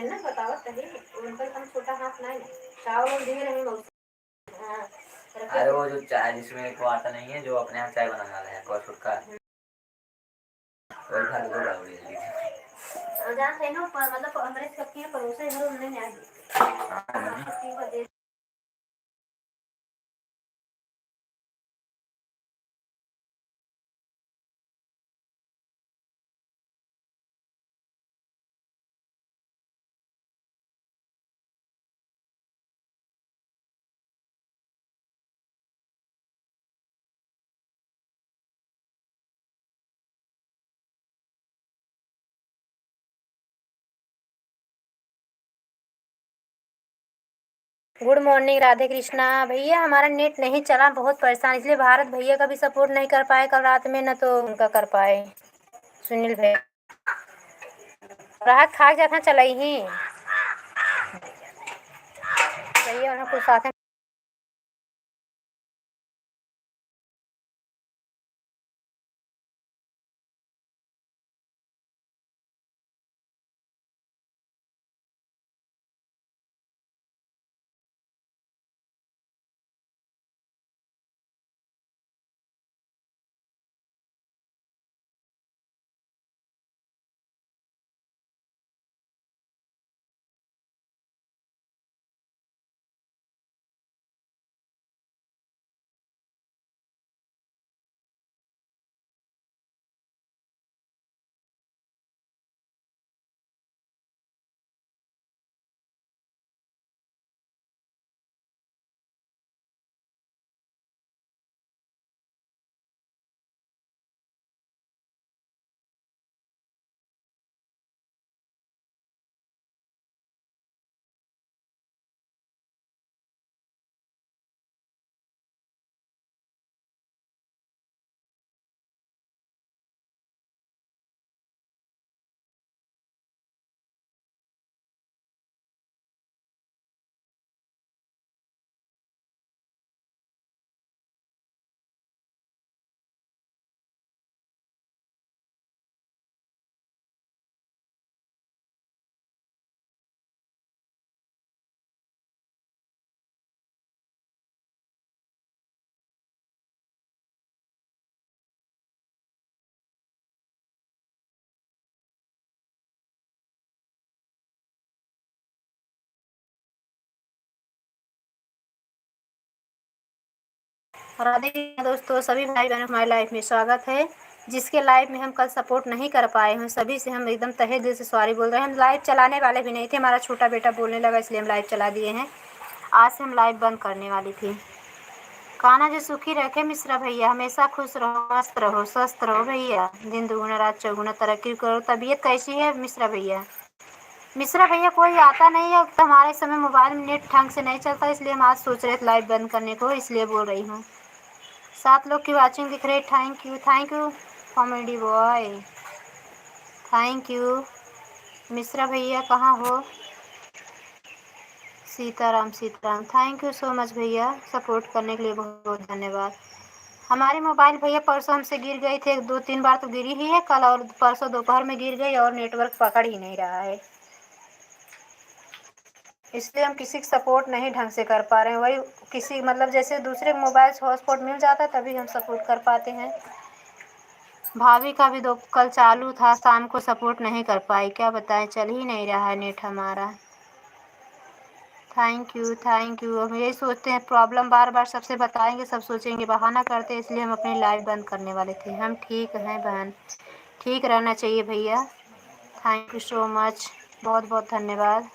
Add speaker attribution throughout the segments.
Speaker 1: ना बतावत रही उनका हम छोटा हाथ नहीं चावल दे रहे बहुत। हाँ,
Speaker 2: अरे वो जो चाय जिसमें को आता नहीं है, जो अपने यहाँ चाय बनाने वाला है कौशुक का, वही घर दो बाबू जल्दी
Speaker 1: जहाँ थे ना मतलब हमारे सबके पड़ोसे घर उन्होंने न्याय दिया। गुड मॉर्निंग राधे कृष्णा भैया, हमारा नेट नहीं चला, बहुत परेशान, इसलिए भारत भैया का भी सपोर्ट नहीं कर पाए कल रात में, न तो उनका कर पाए सुनील भैया। राहत खा जाता चला ही भैया उन्हें कुछ साथ राधे दोस्तों, सभी भाई बहनों हमारी लाइफ में स्वागत है। जिसके लाइव में हम कल सपोर्ट नहीं कर पाए हैं सभी से हम एकदम तहे दिल से सॉरी बोल रहे हैं। हम लाइव चलाने वाले भी नहीं थे, हमारा छोटा बेटा बोलने लगा इसलिए हम लाइव चला दिए हैं। आज से हम लाइव बंद करने वाली थी। कान्हा जी सुखी रखे मिश्रा भैया, हमेशा खुश रहो, मस्त रहो, स्वस्थ रहो भैया, दिन दुगुना रात चौगुना तरक्की करो। तबीयत कैसी है मिश्रा भैया? मिश्रा भैया कोई आता नहीं है तो हमारे समय मोबाइल में नेट ढंग से नहीं चलता, इसलिए हम आज सोच रहे थे लाइव बंद करने को, इसलिए बोल रही हूँ। 7 लोग की वॉचिंग दिख रही है। Thank you comedy boy, thank you. Mishra भैया कहाँ हो? Sitaram Sitaram, thank you so much भैया, सपोर्ट करने के लिए बहुत बहुत धन्यवाद। हमारे मोबाइल भैया परसों हमसे गिर गई थे, 2-3 बार तो गिरी ही है, कल और परसों दोपहर में गिर गई और नेटवर्क पकड़ ही नहीं रहा है, इसलिए हम किसी का सपोर्ट नहीं ढंग से कर पा रहे हैं। वही किसी मतलब जैसे दूसरे मोबाइल से हॉटस्पॉट मिल जाता है तभी हम सपोर्ट कर पाते हैं। भाभी का भी दो कल चालू था, शाम को सपोर्ट नहीं कर पाई, क्या बताएं, चल ही नहीं रहा है नेट हमारा। Thank you thank you. हम यही सोचते हैं, प्रॉब्लम बार बार सबसे बताएंगे सब सोचेंगे बहाना करते हैं, इसलिए हम अपनी लाइव बंद करने वाले थे। हम ठीक हैं बहन, ठीक रहना चाहिए भैया। थैंक यू सो मच, बहुत बहुत धन्यवाद।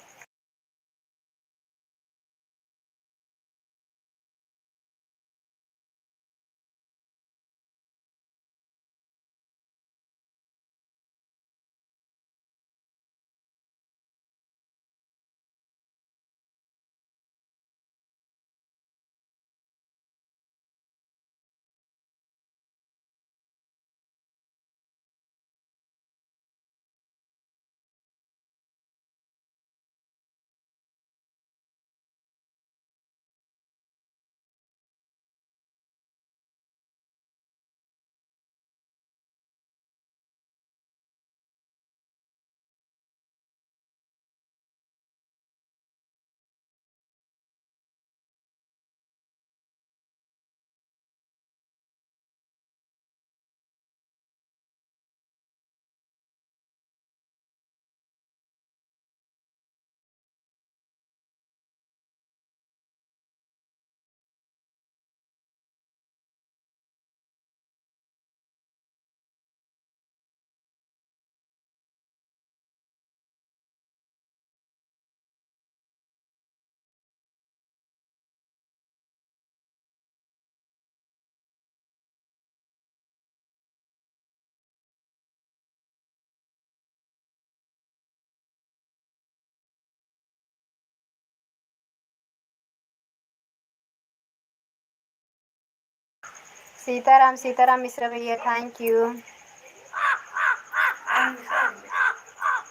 Speaker 1: सीताराम मिश्रा भैया, थैंक यू,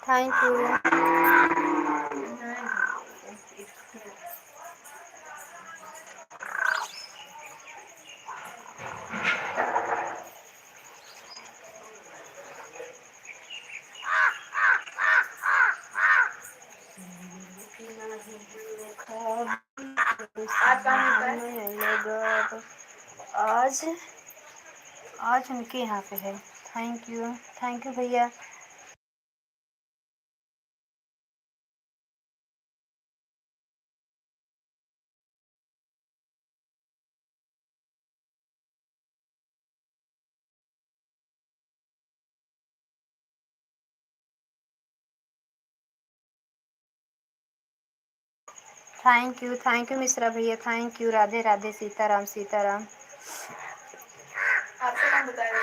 Speaker 1: थैंक यू। आज आज उनके यहाँ पे है। थैंक यू भैया। थैंक यू मिश्रा भैया, थैंक यू। राधे राधे, सीताराम सीताराम। आपसे कौन बताएगा?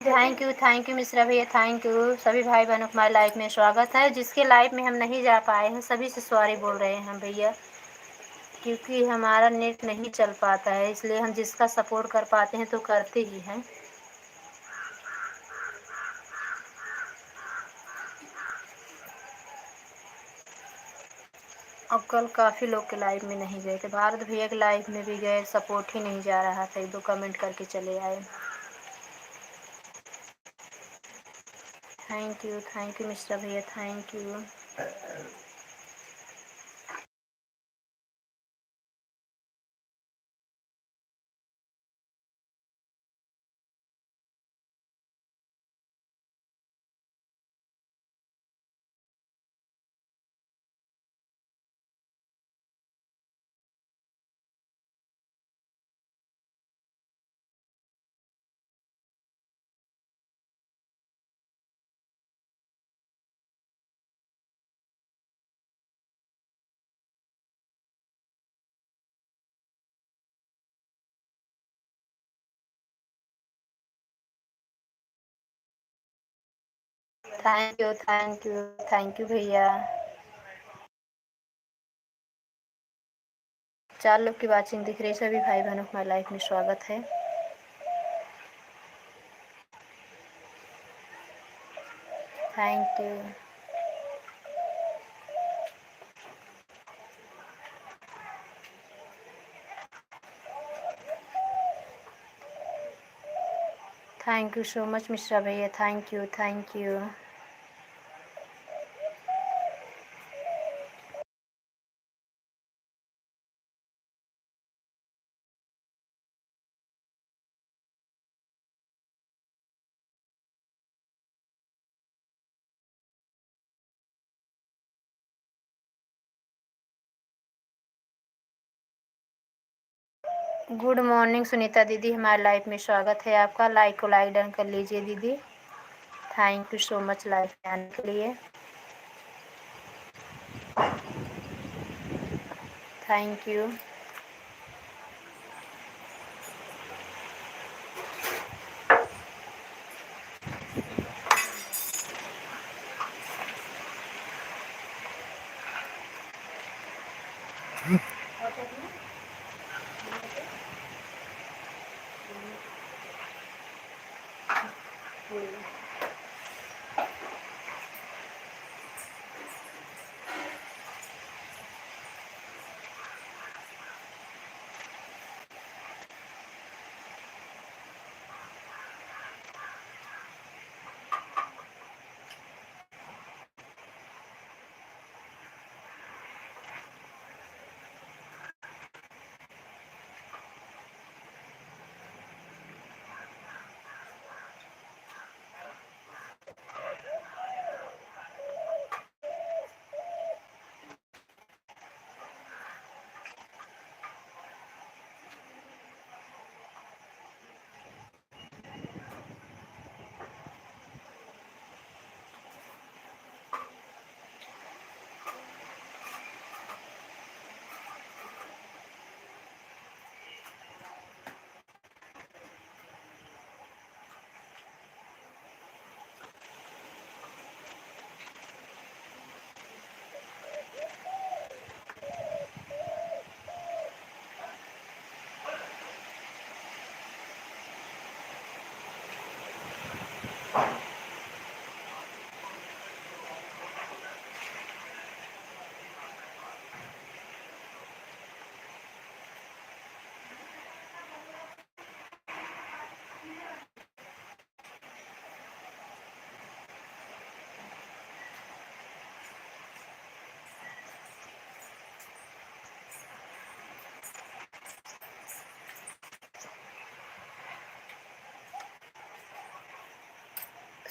Speaker 1: थैंक यू मिश्रा भैया, थैंक यू। सभी भाई बहनों को हमारे लाइव में स्वागत है। जिसके लाइव में हम नहीं जा पाए हैं सभी से सॉरी बोल रहे हैं भैया, क्योंकि हमारा नेट नहीं चल पाता है, इसलिए हम जिसका सपोर्ट कर पाते हैं तो करते ही हैं। अब कल काफ़ी लोग के लाइव में नहीं गए थे, भारत भैया के लाइव में भी गए, सपोर्ट ही नहीं जा रहा था, 1-2 कमेंट करके चले आए। थैंक यू मिश्रा भैया, थैंक यू। थैंक यू भैया। 4 लोग की वाचिंग दिख रही है। सभी भाई बहनों को हमारे लाइफ में स्वागत है। Thank you. Thank you so much Mishra भैया, thank you. Good morning Sunita दीदी, हमारे लाइफ में स्वागत है आपका। लाइक को लाइक डन कर लीजिए दीदी। Thank you so much life में आने के लिए। Thank you.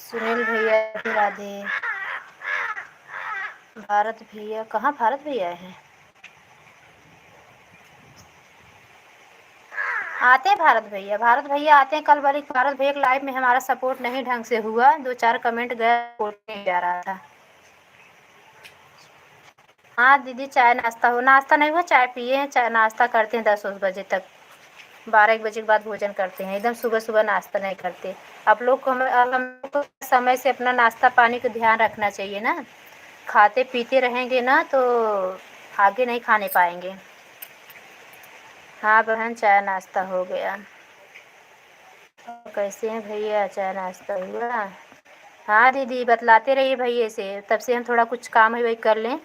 Speaker 1: सुनील भैया राधे। भारत भैया कहाँ? भारत भैया हैं, आते हैं भारत भैया। भारत भैया आते हैं कल वाली। भारत भैया लाइव में हमारा सपोर्ट नहीं ढंग से हुआ, 2-4 कमेंट गया, सपोर्ट नहीं जा रहा था। हाँ दीदी, चाय नाश्ता हो? नाश्ता नहीं हुआ, चाय पिए हैं, चाय नाश्ता करते हैं 10-10 बजे तक। 12-1 बजे के बाद भोजन करते हैं, एकदम सुबह सुबह नाश्ता नहीं करते। आप लोग को हम लोग को समय से अपना नाश्ता पानी का ध्यान रखना चाहिए ना। खाते पीते रहेंगे ना तो आगे नहीं खाने पाएंगे। हाँ बहन, चाय नाश्ता हो गया। कैसे हैं भैया? चाय नाश्ता हुआ? हाँ दीदी, बतलाते रहिए भैया से, तब से हम थोड़ा कुछ काम है वही कर लें।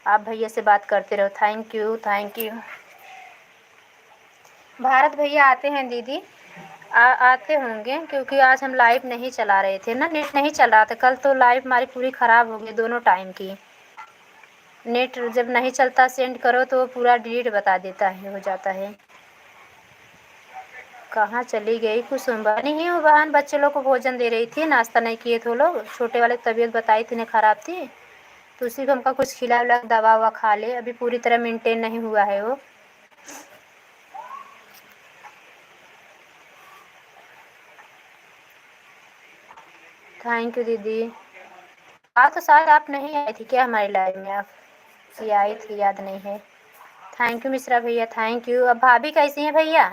Speaker 1: आप भैया से बात करते रहो। Thank you, thank you. Bharat भैया आते हैं दीदी, आते होंगे, क्योंकि आज हम लाइव नहीं चला रहे थे ना, नेट नहीं चल रहा था। कल तो लाइव हमारी पूरी ख़राब हो गई दोनों टाइम की। नेट जब नहीं चलता सेंड करो तो पूरा डिलीट बता देता है, हो जाता है। कहाँ चली गई? कुछ सुनवा नहीं हूँ बहन, बच्चे लोग को भोजन दे रही थी, नाश्ता नहीं किए थे वो लोग। छोटे वाले की तबीयत बताई थी ना ख़राब थी, तो उसी को हमका कुछ खिला उला, दवा ववा खा ले। अभी पूरी तरह मेंटेन नहीं हुआ है वो। थैंक यू दीदी। तो शायद आप नहीं आई थी क्या हमारी लाइव में? आप सी आई थी, याद नहीं है। थैंक यू मिश्रा भैया, थैंक यू। अब भाभी कैसी हैं भैया?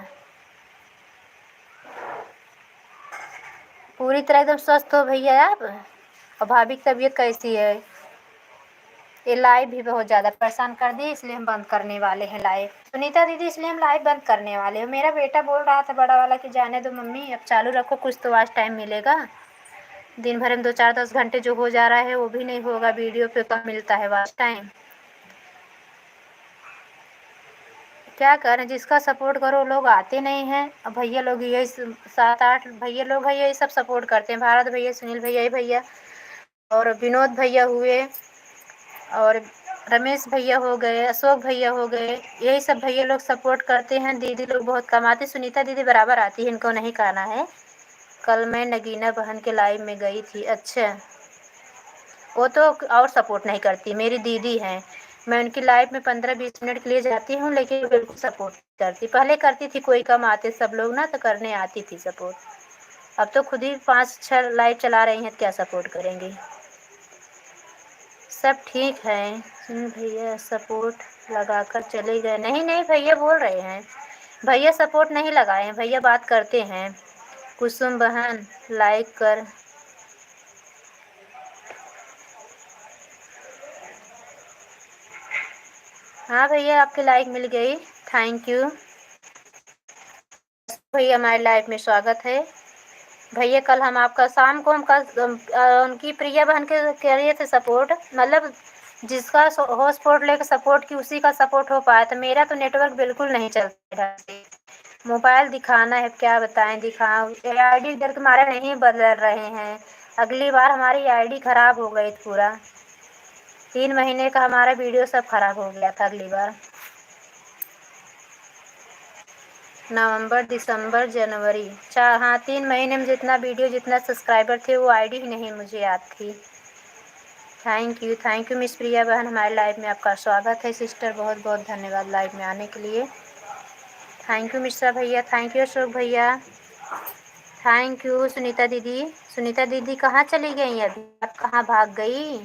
Speaker 1: पूरी तरह एकदम स्वस्थ हो भैया आप? और भाभी की तबीयत कैसी है? ये लाइव भी बहुत ज़्यादा परेशान कर दी, इसलिए हम बंद करने वाले हैं लाइव। सुनीता दीदी, इसलिए हम लाइव बंद करने वाले हैं। मेरा बेटा बोल रहा था बड़ा वाला कि जाने दो मम्मी, अब चालू रखो, कुछ तो आज टाइम मिलेगा। दिन भर में 2-4-10 घंटे जो हो जा रहा है वो भी नहीं होगा, वीडियो पे कम मिलता है वाच टाइम। क्या करें, जिसका सपोर्ट करो लोग आते नहीं हैं। अब भैया लोग यही 7-8 भैया लोग हैं, यही सब सपोर्ट करते हैं। भारत भैया, सुनील भैया, ये भैया और विनोद भैया हुए, और रमेश भैया हो गए, अशोक भैया हो गए, यही सब भैया लोग सपोर्ट करते हैं। दीदी लोग बहुत कम आती, सुनीता दीदी बराबर आती है, इनको नहीं कहना है। कल मैं नगीना बहन के लाइव में गई थी। अच्छा, वो तो और सपोर्ट नहीं करती, मेरी दीदी हैं। मैं उनकी लाइव में 15-20 मिनट के लिए जाती हूँ, लेकिन बिल्कुल सपोर्ट करती। पहले करती थी, कोई कम आते सब लोग ना, तो करने आती थी सपोर्ट। अब तो खुद ही 5-6 लाइव चला रही हैं, तो क्या सपोर्ट करेंगी। सब ठीक है। भैया सपोर्ट लगाकर चले गए? नहीं नहीं, भैया बोल रहे हैं, भैया सपोर्ट नहीं लगाए हैं, भैया बात करते हैं। कुसुम बहन लाइक कर। हाँ भैया, आपकी लाइक मिल गई, थैंक यू भैया। हमारे लाइव में स्वागत है भैया। कल हम आपका शाम को हम कल उनकी प्रिया बहन के करिए थे सपोर्ट, मतलब जिसका हॉटस्पॉट लेकर सपोर्ट की उसी का सपोर्ट हो पाया। तो मेरा तो नेटवर्क बिल्कुल नहीं चलता है, मोबाइल दिखाना है, क्या बताएं, दिखाओ। आईडी डर के मारे नहीं बदल रहे हैं। अगली बार हमारी आईडी ख़राब हो गई पूरा, 3 महीने का हमारा वीडियो सब खराब हो गया था अगली बार। नवंबर, दिसंबर, जनवरी, 4, हाँ 3 महीने में जितना वीडियो, जितना सब्सक्राइबर थे, वो आईडी ही नहीं मुझे याद थी। थैंक यू मिस प्रिया बहन, हमारे लाइव में आपका स्वागत है सिस्टर। बहुत बहुत धन्यवाद लाइव में आने के लिए। थैंक यू मिश्रा भैया, थैंक यू अशोक भैया, थैंक यू सुनीता दीदी। सुनीता दीदी कहाँ चली गई अभी? आप कहाँ भाग गई?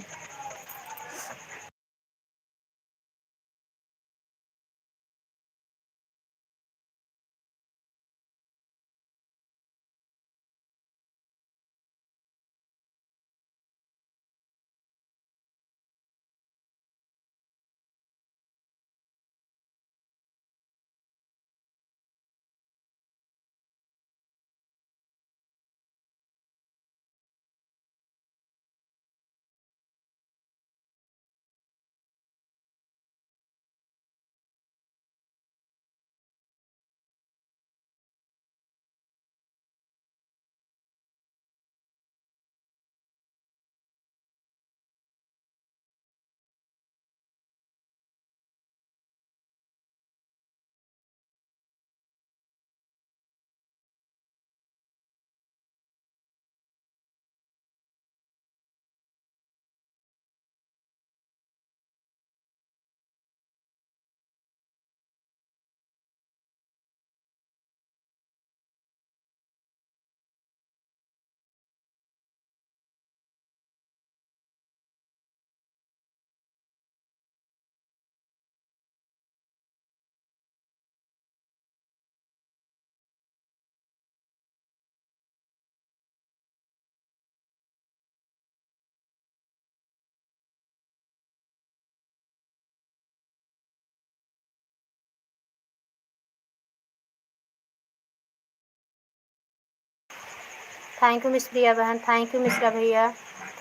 Speaker 1: थैंक यू मिस प्रिया बहन, थैंक यू मिश्रा भैया,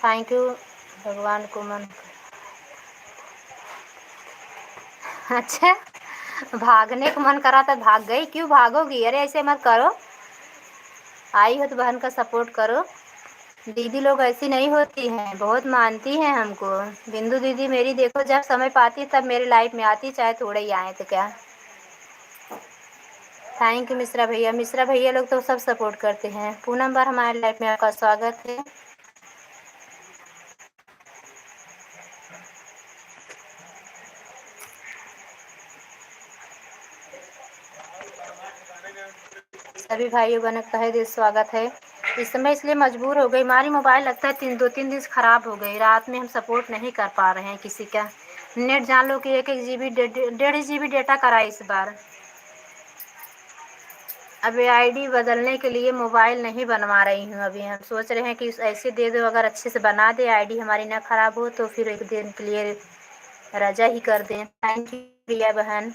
Speaker 1: थैंक यू। भगवान को मन अच्छा, भागने का मन करा तो भाग गई, क्यों भागोगी? अरे ऐसे मत करो, आई हो तो बहन का सपोर्ट करो। दीदी लोग ऐसी नहीं होती हैं, बहुत मानती हैं हमको। बिंदु दीदी मेरी देखो, जब समय पाती तब मेरी लाइफ में आती, चाहे थोड़े ही आए तो क्या। थैंक यू मिश्रा भैया, मिश्रा भैया लोग तो सब सपोर्ट करते हैं। पूनम बार हमारे लाइफ में आपका स्वागत है। सभी भाइयों बहनों का तहे दिल स्वागत है। इस समय इसलिए मजबूर हो गई, हमारी मोबाइल लगता है 2-3 दिन से ख़राब हो गई। रात में हम सपोर्ट नहीं कर पा रहे हैं किसी का। नेट जान लो कि 1-1 GB 1.5 GB डेटा करा इस बार। अब आईडी बदलने के लिए मोबाइल नहीं बनवा रही हूँ अभी। हम सोच रहे हैं कि ऐसे दे दो, अगर अच्छे से बना दे, आईडी हमारी ना ख़राब हो तो फिर 1 दिन के लिए रजा ही कर दें। थैंक यू प्रिया बहन।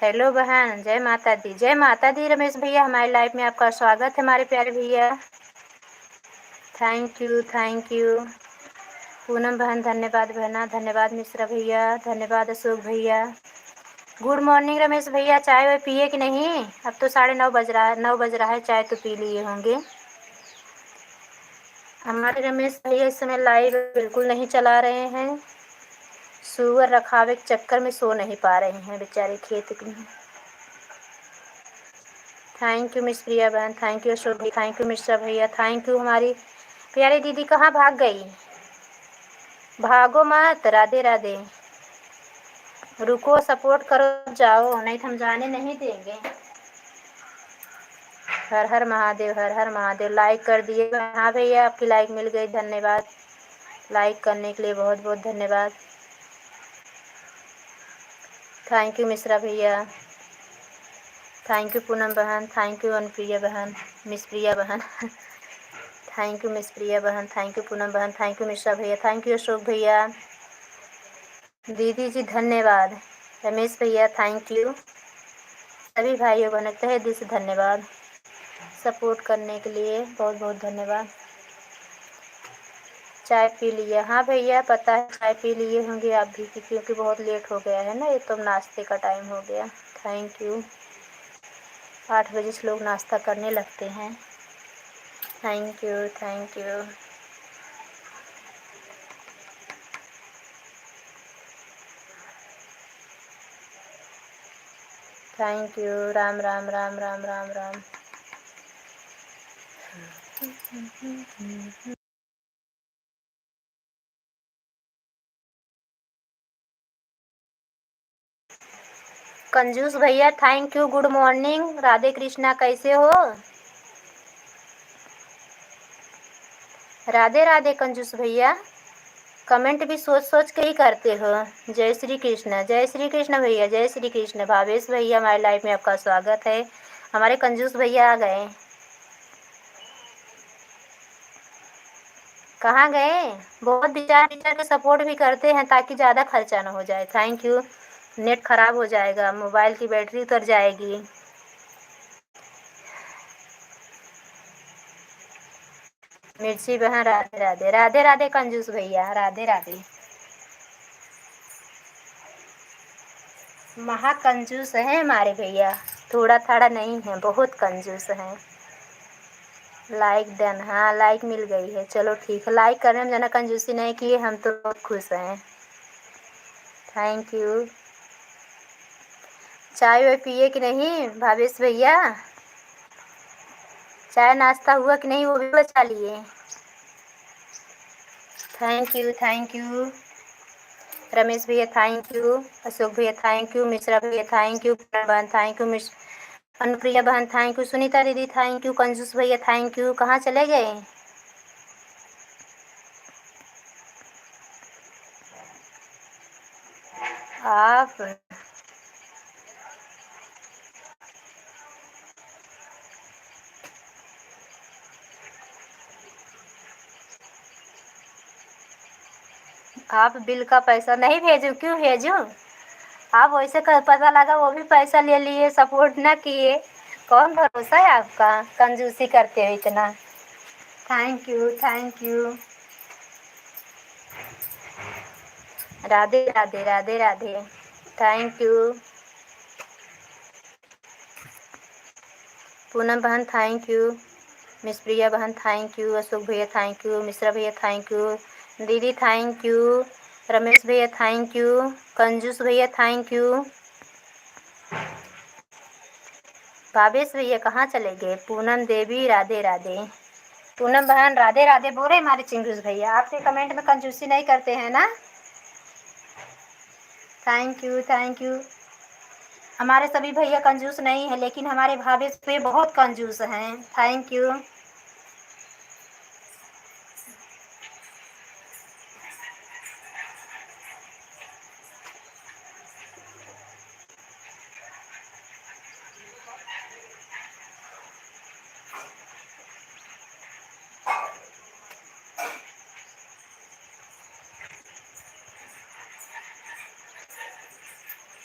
Speaker 1: हेलो बहन, जय माता दी, जय माता दी। रमेश भैया हमारी लाइफ में आपका स्वागत है हमारे प्यारे भैया। Thank you, thank you. Poonam बहन धन्यवाद बहना, धन्यवाद मिश्रा भैया, धन्यवाद अशोक भैया। गुड मॉर्निंग रमेश भैया, चाय वाय पिए कि नहीं? अब तो 9:30 बज रहा है, 9 बज रहा है, चाय तो पी लिए होंगे। हमारे रमेश भैया इस समय लाइव बिल्कुल नहीं चला रहे हैं, सुअर रखावे के चक्कर में सो नहीं पा रहे हैं बेचारे खेत में। थैंक यू मिस प्रिया बहन, थैंक यू अशोक भाई, थैंक यू मिश्रा भैया, थैंक यू। हमारी प्यारी दीदी कहाँ भाग गई? भागो मत, राधे राधे। रुको, सपोर्ट करो, जाओ, नहीं तो हम जाने नहीं देंगे। हर हर महादेव, हर हर महादेव। लाइक कर दिए? हाँ भैया, आपकी लाइक मिल गई, धन्यवाद। लाइक करने के लिए बहुत बहुत धन्यवाद। थैंक यू मिश्रा भैया, थैंक यू पूनम बहन, थैंक यू अनुप्रिया बहन, मिस प्रिया बहन थैंक यू मिस प्रिया बहन, थैंक यू पूनम बहन, थैंक यू मिश्रा भैया, थैंक यू अशोक भैया, दीदी जी धन्यवाद, रमेश भैया थैंक यू। सभी भाइयों बहनों तहे दिल से धन्यवाद, सपोर्ट करने के लिए बहुत बहुत धन्यवाद। चाय पी लिया? हाँ भैया पता है, चाय पी लिए होंगे आप भी, क्योंकि बहुत लेट हो गया है ना, ये तो नाश्ते का टाइम हो गया। Thank you. 8 बजे से लोग नाश्ता करने लगते हैं। Thank you, thank you. Thank you. Ram Ram Ram Ram Ram Ram. कंजूस भैया thank you, good morning, Radhe Krishna, कैसे हो? राधे राधे कंजूस भैया, कमेंट भी सोच सोच के ही करते हो। जय श्री कृष्ण, जय श्री कृष्ण भैया, जय श्री कृष्ण। भावेश भैया हमारी लाइफ में आपका स्वागत है। हमारे कंजूस भैया आ गए। कहाँ गए? बहुत विचार विचार के सपोर्ट भी करते हैं ताकि ज़्यादा खर्चा ना हो जाए। Thank you. नेट ख़राब हो जाएगा, मोबाइल की बैटरी उतर जाएगी। मिर्ची बहन राधे राधे, राधे राधे कंजूस भैया, राधे राधे। महा कंजूस है हमारे भैया, थोड़ा थोड़ा नहीं है, बहुत कंजूस हैं। लाइक डन, हाँ लाइक मिल गई है, चलो ठीक है। लाइक करने में जना कंजूसी नहीं किए, हम तो बहुत खुश हैं। Thank you. चाय वाय पिए कि नहीं भावेश भैया? चाय नाश्ता हुआ कि नहीं, वो भी बचा लिए? Thank you, thank you. Ramesh भैया थैंक यू, अशोक भैया थैंक यू, मिश्रा भैया थैंक यू, बहन थैंक यू, अनुप्रिया बहन थैंक यू, सुनीता दीदी थैंक यू, कंजूस भैया थैंक यू। कहाँ चले गए? आप आप बिल का पैसा नहीं भेजूं? क्यों भेजूं? आप वैसे कर, पता लगा वो भी पैसा ले लिए, सपोर्ट ना किए, कौन भरोसा है आपका कंजूसी करते हो इतना। Thank you thank you. Radhe Radhe Radhe Radhe. Thank you. Poonam बहन थैंक यू। मिस प्रिया बहन थैंक यू। अशोक भैया थैंक यू। मिश्रा भैया थैंक यू। दीदी थैंक यू। रमेश भैया थैंक यू। कंजूस भैया थैंक यू। भावेश भैया कहाँ चले गए। पूनम देवी राधे राधे। पूनम बहन राधे राधे बोल रहे हमारे चिंगूस भैया। आपके कमेंट में कंजूसी नहीं करते हैं ना। Thank you thank you. हमारे सभी भैया कंजूस नहीं है, लेकिन हमारे भावेश भैया बहुत कंजूस हैं। Thank you.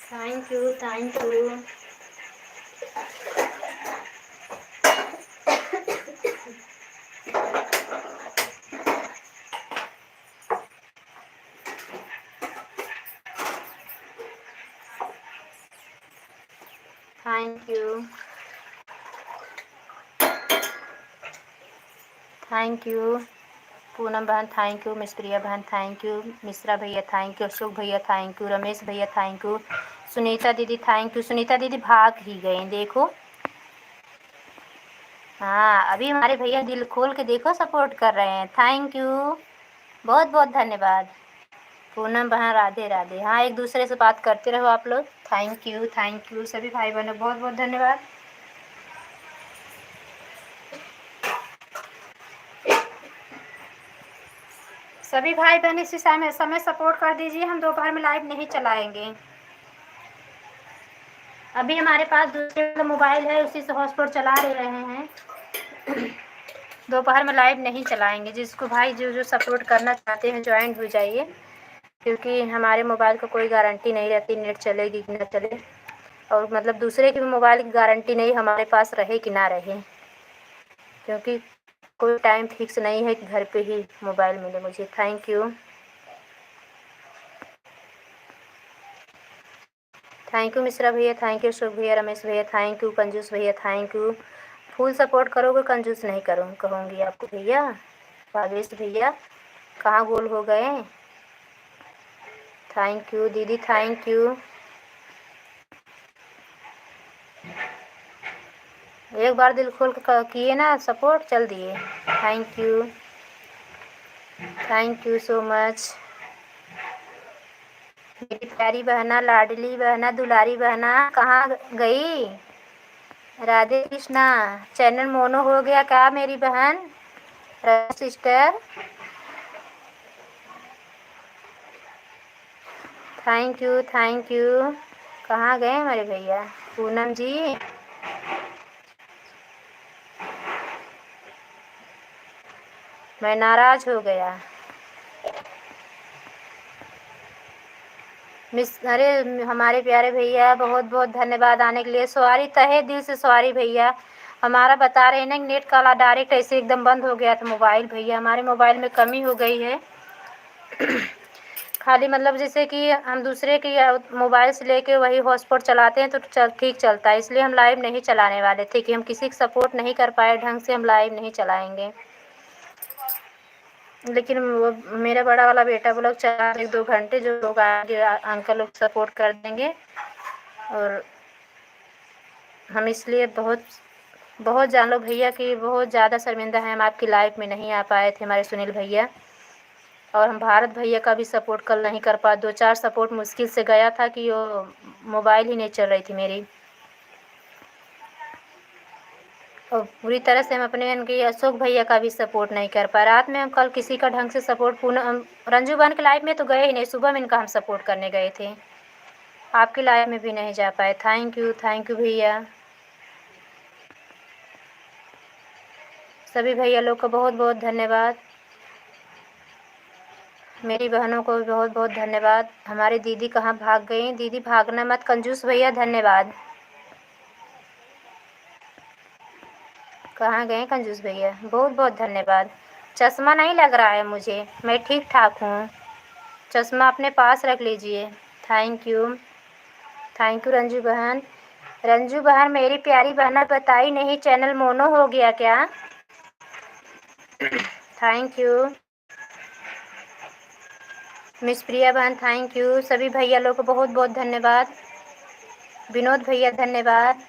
Speaker 1: Thank you thank you. Thank you thank you. Poonam बहन थैंक यू। मिस प्रिया बहन थैंक यू। मिश्रा भैया थैंक यू। अशोक भैया थैंक यू। रमेश भैया थैंक यू। सुनीता दीदी थैंक यू। सुनीता दीदी भाग ही गई देखो। हाँ अभी हमारे भैया दिल खोल के देखो सपोर्ट कर रहे हैं। थैंक यू बहुत बहुत धन्यवाद। पूनम बहन राधे राधे। हाँ एक दूसरे से बात करते रहो आप लोग। थैंक यू सभी भाई बहनों बहुत बहुत धन्यवाद। सभी भाई बहन इसी समय सपोर्ट कर दीजिए। हम दोपहर में लाइव नहीं चलाएंगे। अभी हमारे पास दूसरे वाला मोबाइल है, उसी से हॉटस्पॉट चला रहे हैं। दोपहर में लाइव नहीं चलाएंगे। जिसको भाई जो जो सपोर्ट करना चाहते हैं ज्वाइन हो जाइए, क्योंकि हमारे मोबाइल का कोई गारंटी नहीं रहती नेट चलेगी कि ना चले। और मतलब दूसरे के भी मोबाइल की गारंटी नहीं हमारे पास रहे कि ना रहे, क्योंकि कोई टाइम फिक्स नहीं है कि घर पे ही मोबाइल मिले मुझे। थैंक यू मिश्रा भैया थैंक यू। अशोक भैया रमेश भैया थैंक यू। कंजूस भैया थैंक यू। फुल सपोर्ट करोगे कंजूस नहीं करूँ कहूँगी आपको भैया। भावेश भैया कहाँ गोल हो गए। थैंक यू दीदी थैंक यू। एक बार दिल खोल के किए ना सपोर्ट चल दिए। Thank you so much. मेरी प्यारी बहना लाडली बहना दुलारी बहना कहाँ गई। राधे कृष्णा। चैनल मोनो हो गया क्या मेरी बहन सिस्टर। Thank you. कहाँ गए हमारे भैया। पूनम जी मैं नाराज हो गया। अरे हमारे प्यारे भैया बहुत बहुत धन्यवाद आने के लिए। सॉरी तहे दिल से सॉरी भैया। हमारा बता रहे हैं ना नेट काला डायरेक्ट ऐसे एकदम बंद हो गया था मोबाइल। भैया हमारे मोबाइल में कमी हो गई है। खाली मतलब जैसे कि हम दूसरे की मोबाइल से लेके वही हॉटस्पॉट चलाते हैं तो ठीक चलता है, इसलिए हम लाइव नहीं चलाने वाले थे कि हम किसी का सपोर्ट नहीं कर पाए ढंग से। हम लाइव नहीं चलाएंगे, लेकिन वो मेरा बड़ा वाला बेटा वो लोग चला 1-2 घंटे जो लोग आगे अंकल लोग सपोर्ट कर देंगे। और हम इसलिए बहुत बहुत जान लो भैया कि बहुत ज़्यादा शर्मिंदा हैं हम आपकी लाइव में नहीं आ पाए थे हमारे सुनील भैया। और हम भारत भैया का भी सपोर्ट कल नहीं कर पाए। 2-4 सपोर्ट मुश्किल से गया था कि वो मोबाइल ही नहीं चल रही थी मेरी। और पूरी तरह से हम अपने इनके अशोक भैया का भी सपोर्ट नहीं कर पाए। रात में हम कल किसी का ढंग से सपोर्ट पूनम रंजू बहन के लाइव में तो गए ही नहीं। सुबह में इनका हम सपोर्ट करने गए थे, आपकी लाइव में भी नहीं जा पाए। थैंक यू भैया। सभी भैया लोग का बहुत बहुत धन्यवाद। मेरी बहनों को भी बहुत बहुत धन्यवाद। हमारी दीदी कहाँ भाग गई। दीदी भागना मत कंजूस भैया। धन्यवाद। कहाँ गए कंजूस भैया? बहुत बहुत धन्यवाद। चश्मा नहीं लग रहा है मुझे, मैं ठीक ठाक हूँ। चश्मा अपने पास रख लीजिए। थैंक यू रंजू बहन। रंजू बहन मेरी प्यारी बहना बताई नहीं, चैनल मोनो हो गया क्या? थैंक यू मिस प्रिया बहन, थैंक यू। सभी भैया लोग को बहुत बहुत धन्यवाद। विनोद भैया धन्यवाद,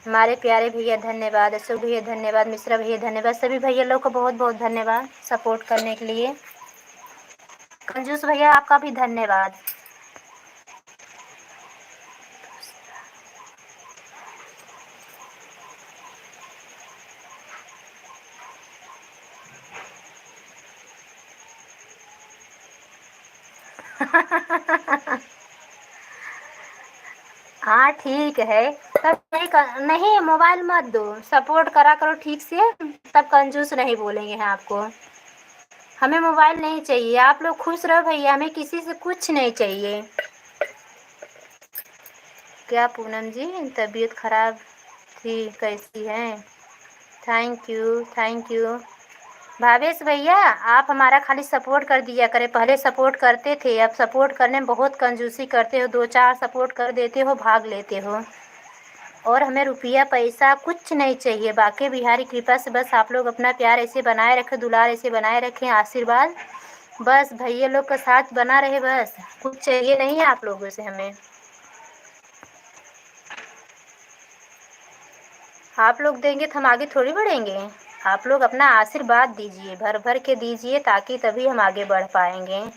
Speaker 1: हमारे प्यारे भैया धन्यवाद, अशोक भैया धन्यवाद, मिश्रा भैया धन्यवाद। सभी भैया लोग को बहुत बहुत धन्यवाद सपोर्ट करने के लिए। कंजूस भैया आपका भी धन्यवाद। हाँ ठीक है, तब नहीं मोबाइल मत दो, सपोर्ट करा करो ठीक से, तब कंजूस नहीं बोलेंगे हैं आपको। हमें मोबाइल नहीं चाहिए, आप लोग खुश रहो भैया, हमें किसी से कुछ नहीं चाहिए। क्या पूनम जी तबीयत खराब थी, कैसी हैं? थैंक यू भावेश भैया, आप हमारा खाली सपोर्ट कर दिया करें, पहले सपोर्ट करते थे, अब सपोर्ट करने में बहुत कंजूसी करते हो, 2-4 सपोर्ट कर देते हो, भाग लेते हो। और हमें रुपया पैसा कुछ नहीं चाहिए, बाकी बिहारी कृपा से बस आप लोग अपना प्यार ऐसे बनाए रखें, दुलार ऐसे बनाए रखें, आशीर्वाद बस भैया लोग का साथ बना रहे, बस कुछ चाहिए नहीं है आप लोगों से हमें। आप लोग देंगे तो हम आगे थोड़ी बढ़ेंगे, आप लोग अपना आशीर्वाद दीजिए, भर भर के दीजिए, ताकि तभी हम आगे बढ़ पाएंगे।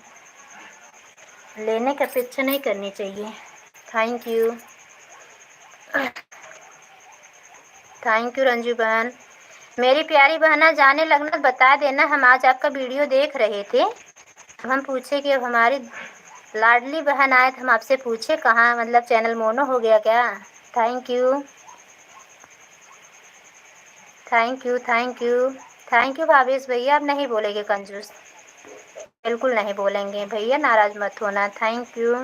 Speaker 1: लेने की अपेक्षा नहीं करनी चाहिए। थैंक यू रंजू बहन। मेरी प्यारी बहना जाने लगना बता देना, हम आज आपका वीडियो देख रहे थे, हम पूछे कि अब हमारी लाडली बहन आए तो हम आपसे पूछे कहाँ, मतलब चैनल मोनो हो गया क्या? थैंक यू भावेश भैया, अब नहीं बोलेंगे कंजूस, बिल्कुल नहीं बोलेंगे भैया, नाराज मत होना। थैंक यू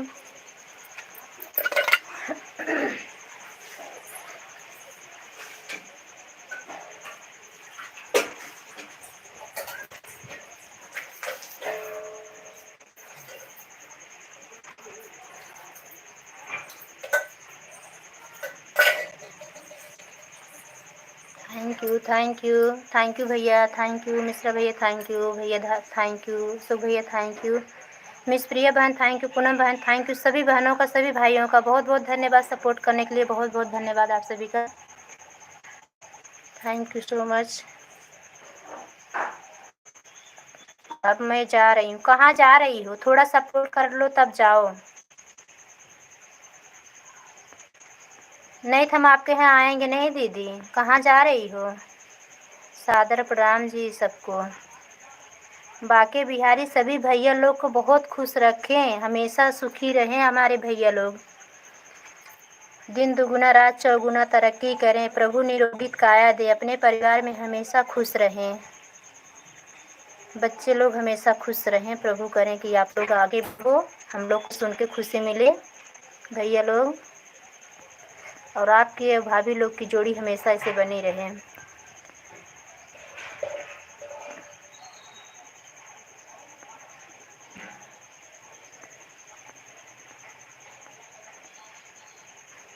Speaker 1: थैंक यू भैया, थैंक यू मिश्रा भैया, थैंक यू भैया, थैंक यू सुख भैया, थैंक यू मिस प्रिया बहन, थैंक यू पूनम बहन, थैंक यू सभी बहनों का, सभी भाइयों का बहुत बहुत धन्यवाद सपोर्ट करने के लिए, बहुत बहुत धन्यवाद आप सभी का। Thank you so much. अब मैं जा रही हूँ। कहाँ जा रही हो? थोड़ा सपोर्ट कर लो तब जाओ। नहीं तो हम आपके यहाँ आएंगे नहीं दीदी, कहाँ जा रही हो? सादर प्रणाम जी सबको। बाकी बिहारी सभी भैया लोग को बहुत खुश रखें, हमेशा सुखी रहें हमारे भैया लोग, दिन दुगुना रात चौगुना तरक्की करें, प्रभु निरोगित काया दे, अपने परिवार में हमेशा खुश रहें, बच्चे लोग हमेशा खुश रहें, प्रभु करें कि आप लोग आगे बढ़ो, हम लोग को सुन के खुशी मिले भैया लोग, और आपकी भाभी लोग की जोड़ी हमेशा ऐसे बनी रहे।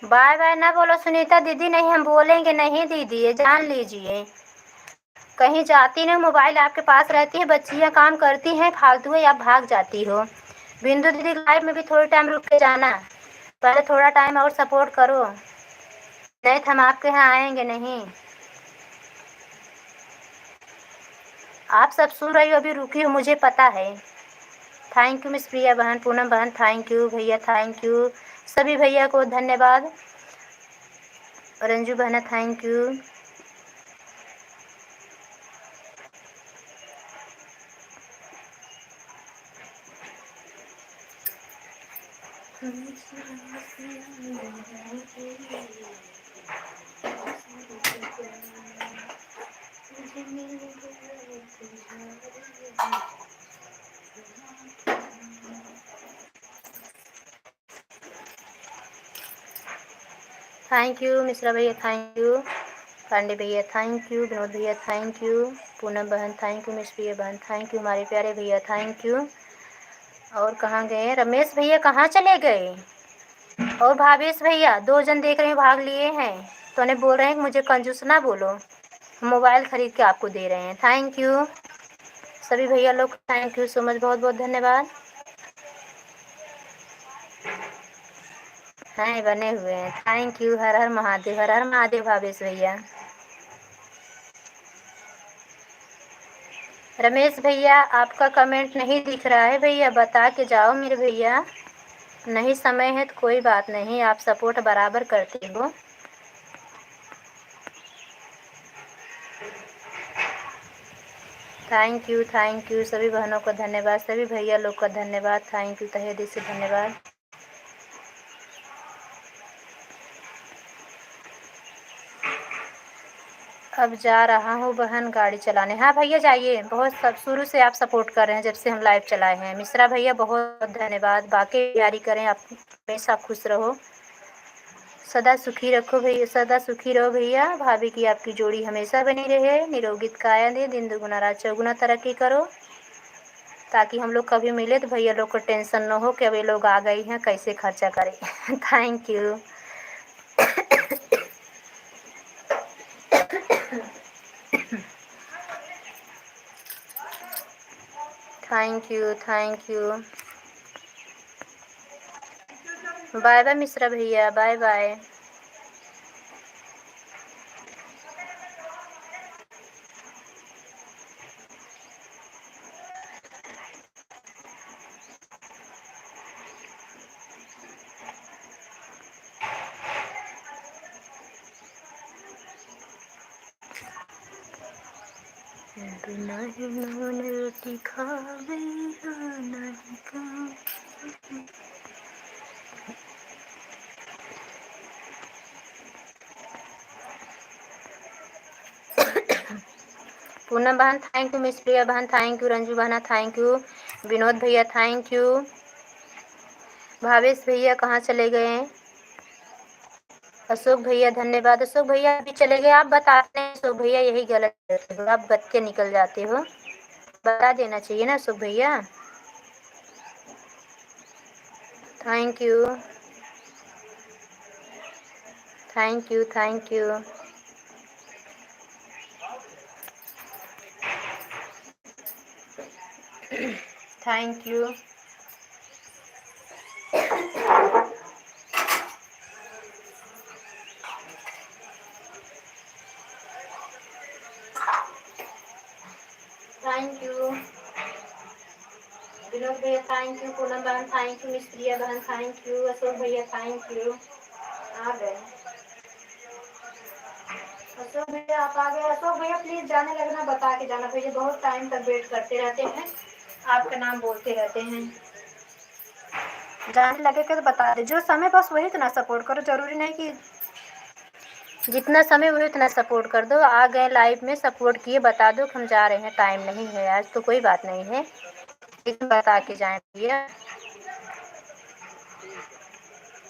Speaker 1: बाय बाय ना बोलो सुनीता दीदी, नहीं हम बोलेंगे नहीं दीदी, ये जान लीजिए, कहीं जाती नहीं, मोबाइल आपके पास रहती है, बच्चियां काम करती हैं फालतू है, आप भाग जाती हो। बिंदु दीदी लाइव में भी थोड़ी टाइम रुक के जाना, पहले थोड़ा टाइम और सपोर्ट करो, नहीं तो हम आपके यहाँ आएंगे नहीं। आप सब सुन रही हो, अभी रुकी हो मुझे पता है। थैंक यू मिस प्रिया बहन, पूनम बहन, थैंक यू भैया, थैंक यू सभी भैया को धन्यवाद, रंजू बहना thank you. Thank you Mishra भैया, थैंक यू। पांडे भैया थैंक यू, विनोद भैया थैंक यू, पूनम बहन थैंक यू, मिस प्रिया बहन थैंक यू, हमारे प्यारे भैया थैंक यू। और कहाँ गए रमेश भैया, कहाँ चले गए? और भावेश भैया 2 जन देख रहे हैं भाग लिए हैं, तो उन्हें बोल रहे हैं कि मुझे कंजूस ना बोलो, मोबाइल खरीद के आपको दे रहे हैं। थैंक यू सभी भैया लोग, थैंक यू सो मच, बहुत बहुत धन्यवाद। हैं बने हुए हैं, थैंक यू। हर हर महादेव, हर हर महादेव भावेश भैया। रमेश भैया आपका कमेंट नहीं दिख रहा है भैया, बता के जाओ मेरे भैया। नहीं समय है तो कोई बात नहीं, आप सपोर्ट बराबर करते हो। थैंक यू सभी बहनों का धन्यवाद, सभी भैया लोग का धन्यवाद, थैंक यू तहे दिल से धन्यवाद। अब जा रहा हूँ बहन गाड़ी चलाने। हाँ भैया जाइए, बहुत सब शुरू से आप सपोर्ट कर रहे हैं जब से हम लाइव चलाए हैं। मिश्रा भैया बहुत धन्यवाद, बाकी तैयारी करें, आप हमेशा खुश रहो, सदा सुखी रखो भैया, सदा सुखी रहो भैया। भाभी की आपकी जोड़ी हमेशा बनी रहे, निरोगित काया दे, दिन दुगुना रात चौगुना तरक्की करो, ताकि हम लोग कभी मिले तो भैया लोग को टेंशन न हो कि अब ये लोग आ गई हैं कैसे खर्चा करें। Thank you. Thank you. Bye bye Mishra भैया, बाय बाय। नहीं नान रोटी खावे नहीं का। पूनम बहन थैंक यू, मिस प्रिया बहन थैंक यू, रंजू बहना थैंक यू, विनोद भैया थैंक यू, भावेश भैया कहाँ चले गए हैं? अशोक भैया धन्यवाद। अशोक भैया अभी चले गए, आप बताते हैं अशोक भैया, यही गलत करते हो आप, बच के निकल जाते हो, बता देना चाहिए ना अशोक भैया। Thank you thank you thank you. Thank you. Thank you Vinod भैया थैंक यू, पूनम बहन थैंक यू, मिस प्रिया बहन थैंक यू, अशोक भैया थैंक यू। आ गए अशोक भैया, आप आ गए। अशोक भैया प्लीज जाने लगना, बता के जाना भैया, बहुत टाइम तक वेट करते रहते हैं, आपका नाम बोलते रहते हैं। जाने लगे के तो बता दे, जो समय बस वही इतना सपोर्ट करो, जरूरी नहीं कि जितना समय वही उतना सपोर्ट कर दो। आ गए लाइव में, सपोर्ट किए, बता दो कि हम जा रहे हैं, टाइम नहीं है आज, तो कोई बात नहीं है, लेकिन बता के जाएं भैया।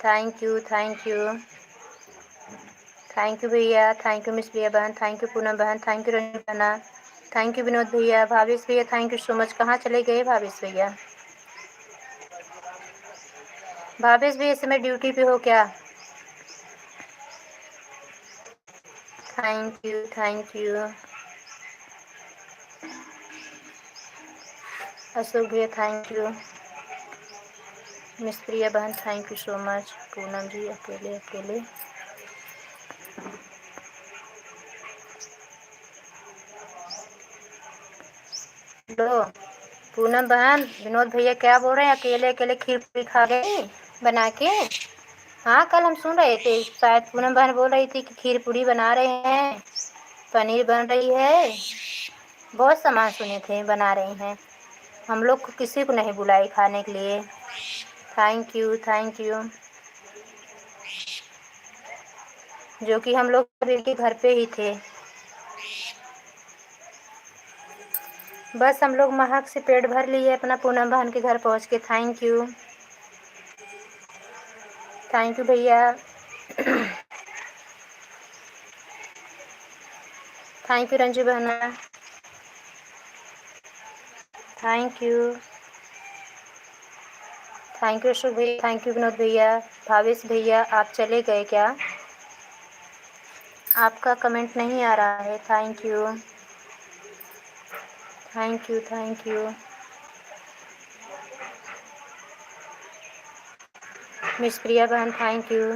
Speaker 1: थैंक यू भैया, थैंक यू मिस प्रिया बहन, थैंक यू पूनम बहन, थैंक यू रंजू बहना, थैंक यू विनोद भैया, भावेश भैया थैंक यू सो मच। कहाँ चले गए भावेश भैया? भावेश भैया इस समय ड्यूटी पे हो क्या? थैंक यू अशोक भैया थैंक यू, मिस प्रिया बहन thank you so much, Poonam ji अकेले अकेले। लो पूनम बहन, विनोद भैया क्या बोल रहे हैं, अकेले अकेले खीर पूरी खा गए बना के? हाँ कल हम सुन रहे थे, शायद पूनम बहन बोल रही थी कि खीर पूरी बना रहे हैं, पनीर बन रही है, बहुत सामान सुने थे बना रही हैं। हम लोग को किसी को नहीं बुलाई खाने के लिए। थैंक यू जो कि हम लोग के घर पे ही थे, बस हम लोग महक से पेट भर लिए अपना पूनम बहन के घर पहुंच के। थैंक यू भैया। थैंक यू रंजू बहना, thank you. Thank you Ashok भैया, थैंक यू विनोद भैया। भावेश भैया आप चले गए क्या? आपका कमेंट नहीं आ रहा है। Thank you, thank you, thank you. Miss Priya बहन थैंक यू,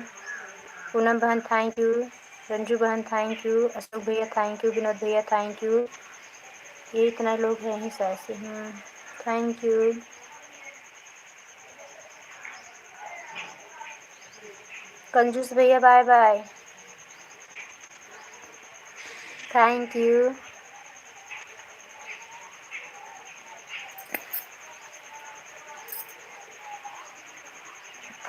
Speaker 1: पूनम बहन थैंक यू, रंजू बहन थैंक यू, अशोक भैया थैंक यू, विनोद भैया थैंक यू। ये इतना लोग हैं ही शायद से। Thank you. कंजूस भैया bye bye, thank you.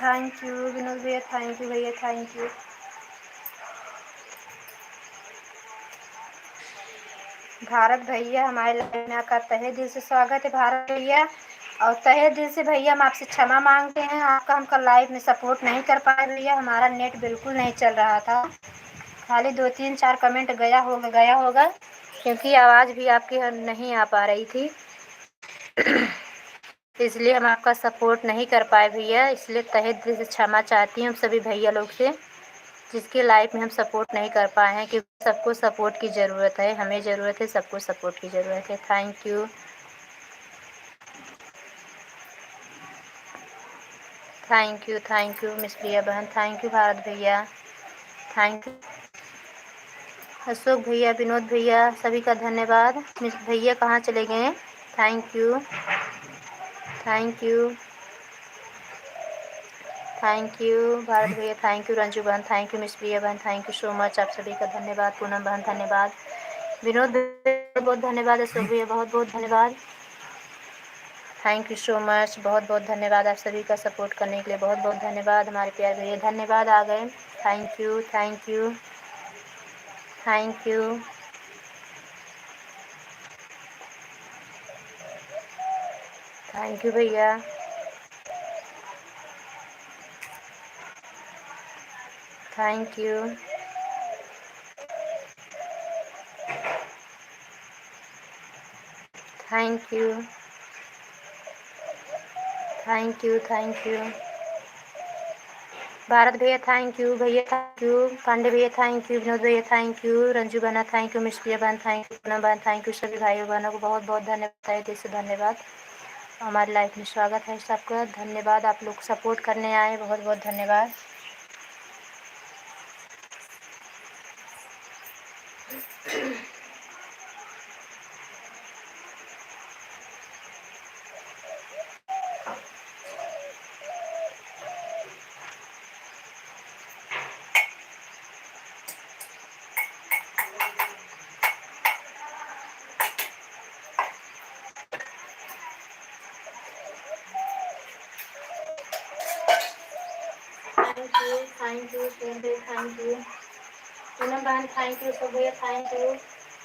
Speaker 1: Thank you Vinod भैया, थैंक यू भैया, थैंक यू। भारत भैया हमारे लाइव में आपका तहे दिल से स्वागत है भारत भैया। और तहे दिल से भैया हम आपसे क्षमा मांगते हैं, आपका हम कल लाइव में सपोर्ट नहीं कर पाए भैया। हमारा नेट बिल्कुल नहीं चल रहा था, खाली 2-3-4 कमेंट गया होगा क्योंकि आवाज़ भी आपकी नहीं आ पा रही थी, इसलिए हम आपका सपोर्ट नहीं कर पाए भैया। इसलिए तहे दिल से क्षमा चाहती हूँ सभी भैया लोग से, जिसके लाइफ में हम सपोर्ट नहीं कर पाए हैं, क्योंकि सबको सपोर्ट की ज़रूरत है, हमें ज़रूरत है, सबको सपोर्ट की ज़रूरत है। Thank you, thank you, thank you miss Priya बहन, थैंक यू भारत भैया, थैंक यू अशोक भैया, विनोद भैया, सभी का धन्यवाद। मिस भैया कहाँ चले गए? Thank you, thank you, thank you Bharat भैया, थैंक यू रंजू बहन, थैंक यू मिस प्रिया बहन, थैंक यू सो मच आप सभी का धन्यवाद। पूनम बहन धन्यवाद, विनोद भैया बहुत धन्यवाद, अशोक भैया बहुत बहुत धन्यवाद, थैंक यू सो मच, बहुत बहुत धन्यवाद आप सभी का सपोर्ट करने के लिए, बहुत बहुत धन्यवाद हमारे प्यारे भैया, धन्यवाद आ गए। Thank you, thank you, thank you, thank you भैया, thank you, thank you, thank you, thank you Bharat भैया, थैंक यू भैया, थैंक यू पांडे भैया, थैंक यू विनोद भैया, थैंक यू रंजू बहना, थैंक यू मिस प्रिया बहन, थैंक यू पूनम बहन, थैंक यू सभी भाइयों बहनों को बहुत बहुत धन्यवाद है, दिल से धन्यवाद। हमारी लाइफ में स्वागत है सबका, धन्यवाद आप लोग सपोर्ट करने आए, बहुत बहुत धन्यवाद। Thank you thank you Poonam बहन, थैंक यू सब भैया, थैंक यू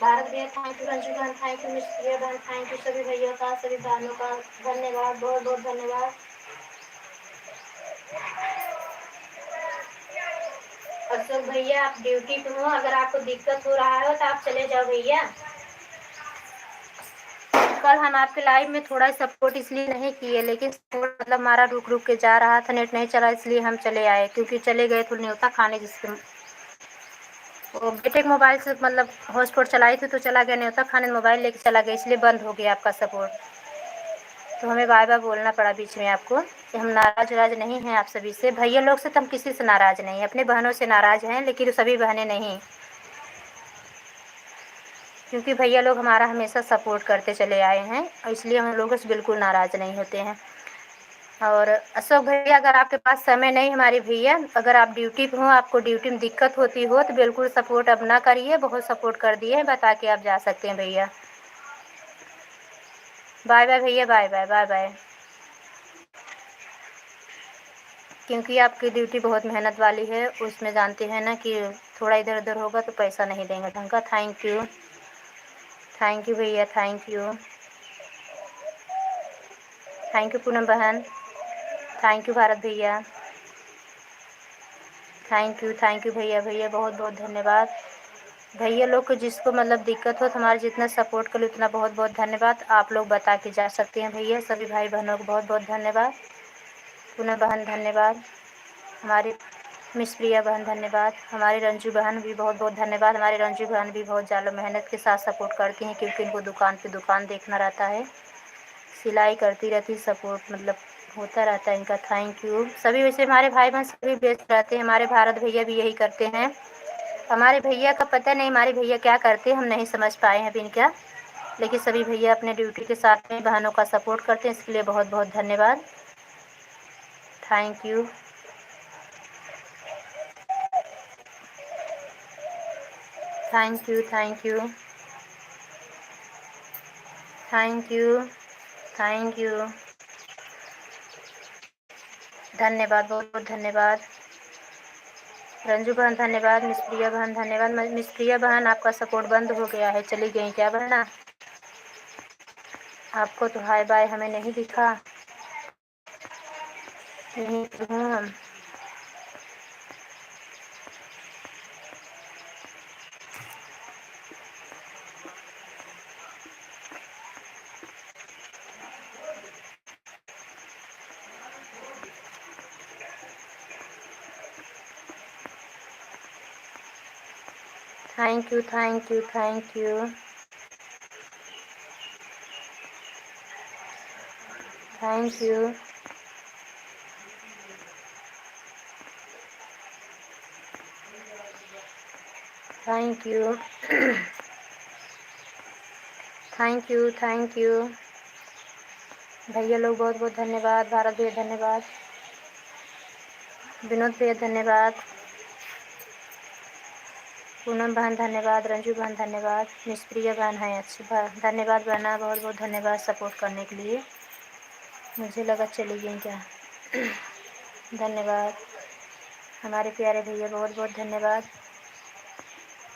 Speaker 1: भारत भैया, थैंक यू रंजू बहन, थैंक यू मिस प्रिया बहन, थैंक यू सभी भैया का, सभी बहनों का धन्यवाद, बहुत बहुत धन्यवाद। अशोक भैया आप ड्यूटी पे हो, अगर आपको दिक्कत हो रहा हो तो आप चले जाओ भैया। कल हम आपके लाइव में थोड़ा सपोर्ट इसलिए नहीं किए, लेकिन मतलब हमारा रुक रुक के जा रहा था, नेट नहीं चला, इसलिए हम चले आए, क्योंकि चले गए थे न्योता खाने, जिसके वो बेटे के मोबाइल से मतलब हॉटस्पॉट चलाई थी तो चला गया न्योता खाने, मोबाइल लेके चला गया, इसलिए बंद हो गया आपका सपोर्ट। तो हमें बाय बाय बोलना पड़ा बीच में आपको कि हम नाराज वराज नहीं हैं आप सभी से, भैया लोग से तो हम किसी से नाराज नहीं हैं, अपने बहनों से नाराज हैं, लेकिन सभी बहनें नहीं, क्योंकि भैया लोग हमारा हमेशा सपोर्ट करते चले आए हैं, और इसलिए हम लोगों से बिल्कुल नाराज़ नहीं होते हैं। और अशोक भैया अगर आपके पास समय नहीं, हमारे भैया अगर आप ड्यूटी पे हो, आपको ड्यूटी में दिक्कत होती हो तो बिल्कुल सपोर्ट अब ना करिए, बहुत सपोर्ट कर दिए हैं, बता के आप जा सकते हैं भैया। बाय बाय भैया, बाय बाय, बाय बाय, क्योंकि आपकी ड्यूटी बहुत मेहनत वाली है, उसमें जानते हैं ना कि थोड़ा इधर उधर होगा तो पैसा नहीं देंगे ढंग का। थैंक यू भैया, thank you, thank you Poonam बहन, थैंक यू भारत भैया, थैंक यू भैया, भैया बहुत बहुत धन्यवाद। भैया लोग को जिसको मतलब दिक्कत हो तो हमारे जितना सपोर्ट कर उतना बहुत बहुत धन्यवाद। आप लोग बता के जा सकते हैं भैया। सभी भाई बहनों को बहुत बहुत धन्यवाद। पूनम बहन धन्यवाद, हमारी मिस प्रिया बहन धन्यवाद, हमारी रंजू बहन भी बहुत बहुत धन्यवाद। हमारी रंजू बहन भी बहुत ज़्यादा मेहनत के साथ सपोर्ट करती हैं, क्योंकि इनको दुकान पे दुकान देखना रहता है, सिलाई करती रहती, सपोर्ट मतलब होता रहता है इनका। थैंक यू सभी। वैसे हमारे भाई बहन सभी व्यस्त रहते हैं। हमारे भारत भैया भी यही करते हैं। हमारे भैया का पता नहीं हमारे भैया क्या करते हैं, हम नहीं समझ पाए हैं अभी इनका, लेकिन सभी भैया अपने ड्यूटी के साथ में बहनों का सपोर्ट करते हैं, इसके लिए बहुत बहुत धन्यवाद। Thank you. Thank you thank you thank you thank you धन्यवाद, बहुत बहुत धन्यवाद। रंजू बहन धन्यवाद, मिस प्रिया बहन धन्यवाद। मिस प्रिया बहन आपका सपोर्ट बंद हो गया है, चली गई क्या बहना? आपको तो हाय बाय हमें नहीं दिखा। यहीं तो हूँ हम। Thank you thank you thank you thank you thank you thank you thank you भैया लोग बहुत बहुत धन्यवाद। भारत भैया धन्यवाद, विनोद भैया धन्यवाद, पूनम बहन धन्यवाद, रंजू बहन धन्यवाद, मिस प्रिया बहन है अच्छी धन्यवाद बहना, बहुत बहुत धन्यवाद सपोर्ट करने के लिए। मुझे लगा चली गई क्या। धन्यवाद हमारे प्यारे भैया, बहुत बहुत धन्यवाद।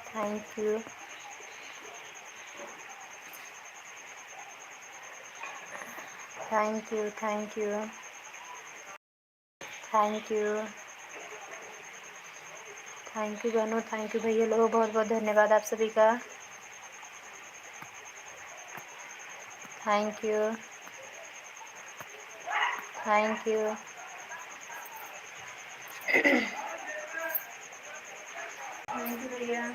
Speaker 1: Thank you thank you thank you thank you thank you बहनों, थैंक यू भैया लोगों, बहुत बहुत धन्यवाद आप सभी का। Thank you thank you thank you भैया।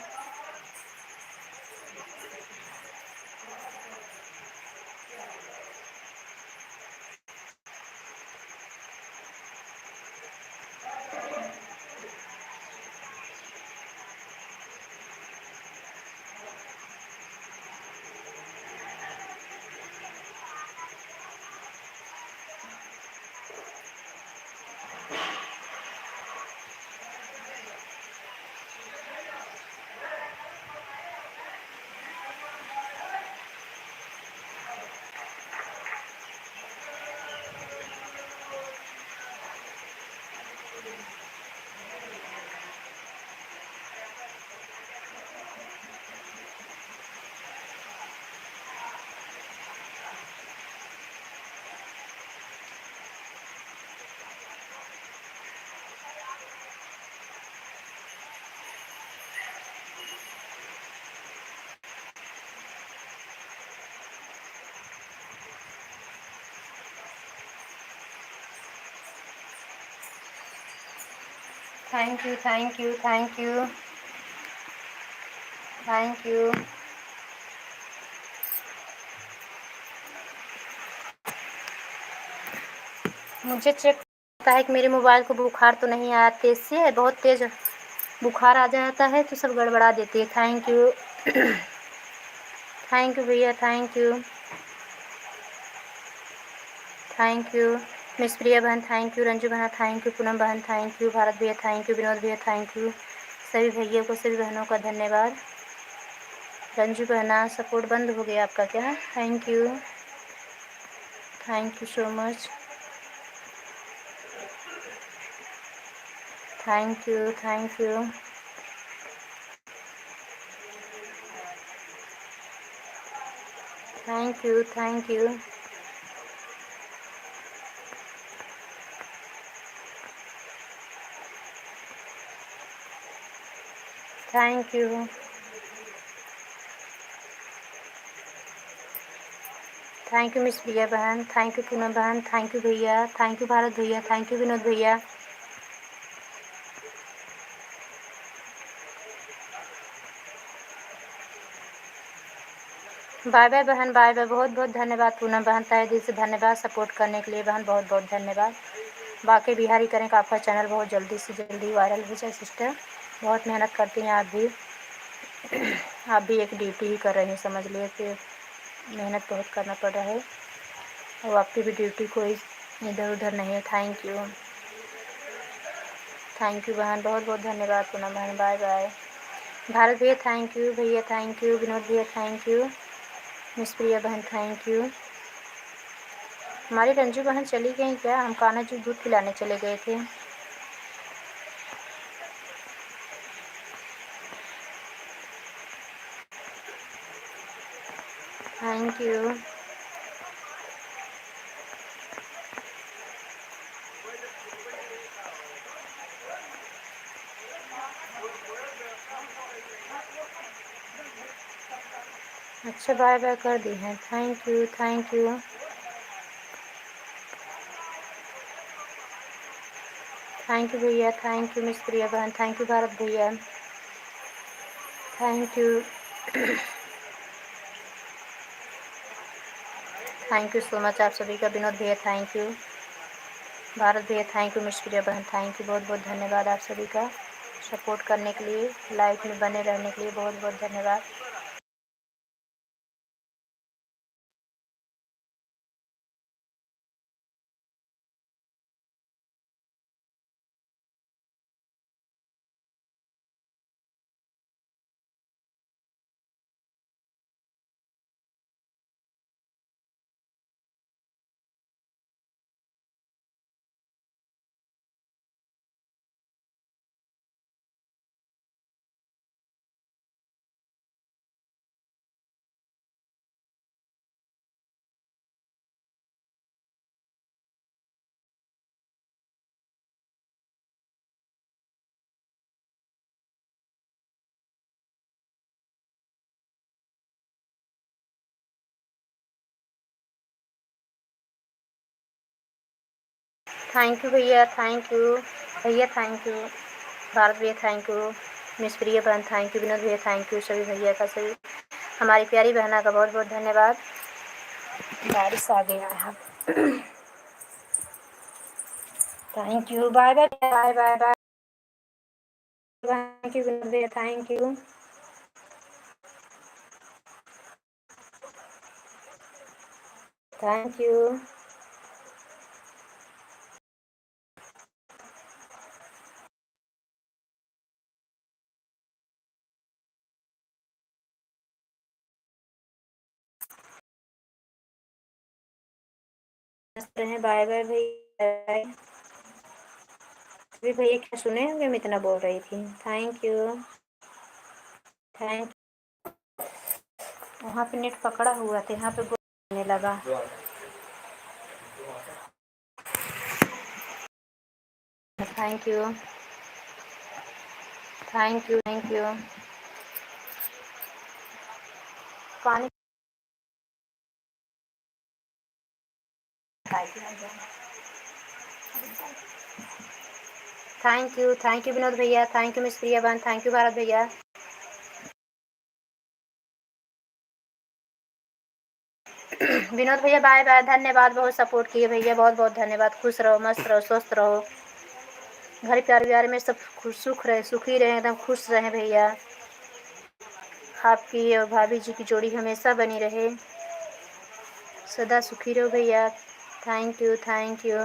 Speaker 1: Thank you thank you thank you thank you. मुझे चेक होता है कि मेरे मोबाइल को बुखार तो नहीं आया तेज़ से, बहुत तेज़ बुखार आ जाता है तो सब गड़बड़ा देती है। थैंक यू थैंक यू भैया, thank you thank you miss Priya बहन, थैंक यू रंजू बहन, थैंक यू पूनम बहन, थैंक यू भारत भैया, थैंक यू विनोद भैया, थैंक यू सभी भैया को, सभी बहनों का धन्यवाद। रंजू बहना सपोर्ट बंद हो गया आपका क्या? Thank you so much. Thank you thank you thank you thank you thank you thank you miss Priya बहन, थैंक यू पूनम बहन, थैंक यू भैया, थैंक यू भारत भैया, थैंक यू विनोद भैया। बाय बाय बहन, बाय बाय। बहुत बहुत धन्यवाद पूनम बहन, तहे दिल से धन्यवाद सपोर्ट करने के लिए बहन, बहुत बहुत धन्यवाद। बाकी बिहारी करें कि आपका चैनल बहुत जल्दी से जल्दी वायरल हो जाए सिस्टर। बहुत मेहनत करती हैं आप भी। आप भी एक ड्यूटी ही कर रही हैं, समझ लिए कि मेहनत बहुत करना पड़ रहा है और आपकी भी ड्यूटी कोई इधर उधर नहीं है। थैंक यू, थैंक यू बहन, बहुत बहुत धन्यवाद पूनम बहन, बाय बाय। भारत भैया थैंक यू, भैया थैंक यू, विनोद भैया थैंक यू, मिस प्रिया बहन थैंक यू। हमारी रंजू बहन चली गई क्या? हम कान्हा जी दूध पिलाने चले गए थे। Thank you. अच्छा बाय बाय कर दी हैं, thank you thank you. Thank you भैया, थैंक यू मिस प्रिया बहन, थैंक यू भारत भैया, thank you. Thank you so much आप सभी का। विनोद भैया थैंक यू, भारत भैया थैंक यू, मिस प्रिया बहन थैंक यू। बहुत बहुत धन्यवाद आप सभी का सपोर्ट करने के लिए, लाइफ में बने रहने के लिए बहुत बहुत धन्यवाद। थैंक यू भैया, थैंक यू भैया, थैंक यू भारत भैया, थैंक यू मिस प्रिया बहन, थैंक यू विनोद भैया, थैंक यू सभी भैया का, सभी हमारी प्यारी बहना का बहुत बहुत धन्यवाद। बारिश आ गया है। Thank you, bye bye bye bye bye. Thank you Vinod भैया, thank you. Thank you. Bye bye भैया। सभी भैया क्या सुने होंगे मैं इतना बोल रही थी। Thank you, thank. वहाँ पे नेट पकड़ा हुआ था, यहाँ पे बोलने लगा। Thank you, thank you, thank you. पानी थैंक यू विनोद भैया, थैंक यू मिस प्रिया बहन, थैंक यू भारत भैया। विनोद भैया बाय बाय, धन्यवाद, बहुत सपोर्ट किए भैया, बहुत बहुत धन्यवाद। खुश रहो, मस्त रहो, स्वस्थ रहो, घर प्यार व्यार में सब खुश सुख रहे, सुखी रहे, एकदम खुश रहे भैया। आपकी और भाभी जी की जोड़ी हमेशा बनी रहे, सदा सुखी रहो भैया। Thank you, thank you.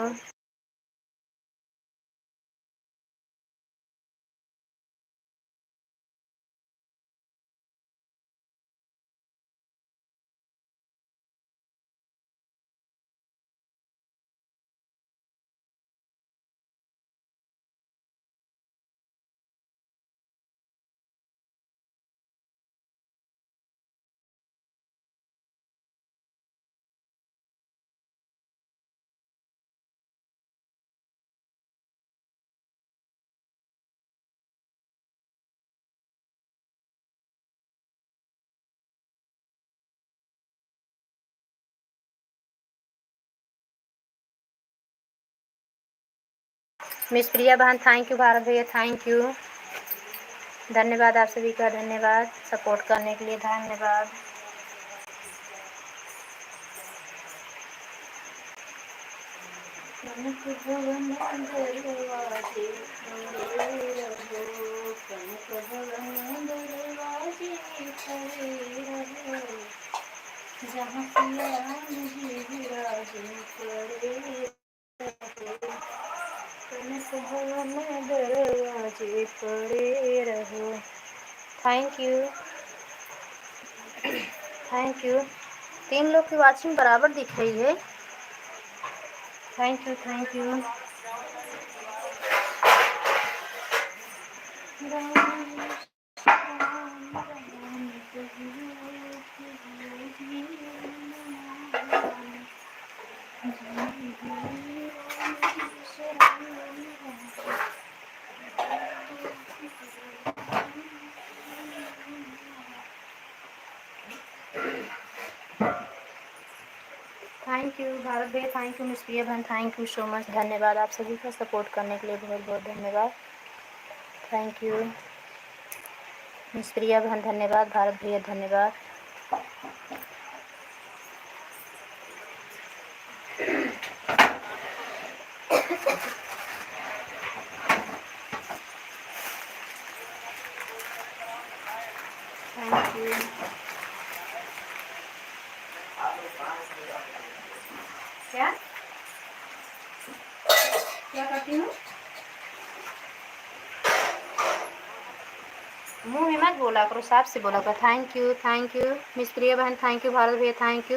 Speaker 1: Miss Priya बहन थैंक यू, भारत भैया थैंक यू, धन्यवाद आप सभी का, धन्यवाद सपोर्ट करने के लिए, धन्यवाद। जहाँ पिया मुझे विराजे करे कनक भवन दरवाजे पड़े रहो। Thank you, thank you. 3 लोग की वाचिंग बराबर दिख रही है। Thank you, thank you. Thank you Bharat भैया, थैंक यू मिस प्रिया बहन, थैंक यू सो मच, धन्यवाद आप सभी का सपोर्ट करने के लिए, बहुत बहुत धन्यवाद। थैंक यू मिस प्रिया बहन, धन्यवाद, भारत भैया धन्यवाद। Thank you. क्या क्या करती हूँ? मुंह में मत बोला करो, साफ से बोला करो। थैंक यू मिस प्रिया बहन, थैंक यू भारत भैया, थैंक यू।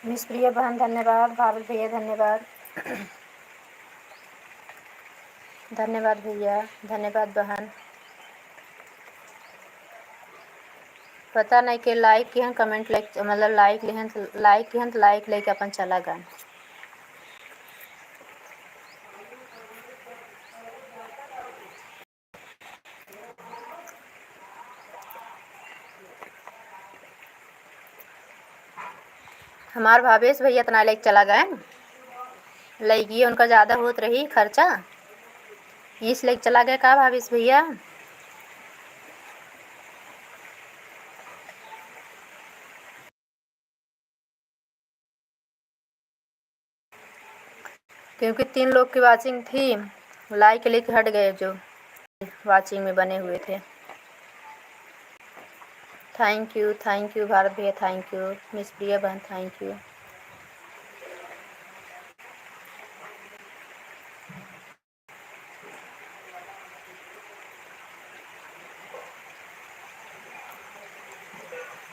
Speaker 1: मिस प्रिया बहन धन्यवाद, भारत भैया धन्यवाद, धन्यवाद भैया, धन्यवाद बहन। पता नहीं कि लाइक की कमेंट लाइक मतलब लाइक लिहन तो लाइक लेके अपन चला गए। हमार भावेश भैया इतना लाइक चला गए, लगी उनका ज़्यादा होत रही खर्चा, इस लाइक चला गया का भावेश भैया? क्योंकि 3 लोग की वाचिंग थी, लाइक लेके हट गए जो वाचिंग में बने हुए थे। थैंक यू भारत भैया, थैंक यू मिस प्रिया बहन, थैंक यू।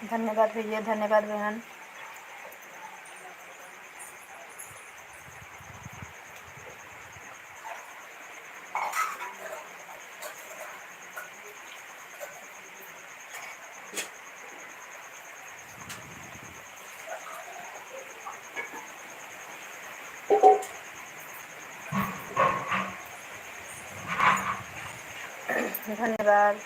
Speaker 1: धन्यवाद भैया, धन्यवाद बहन। धन्यवाद।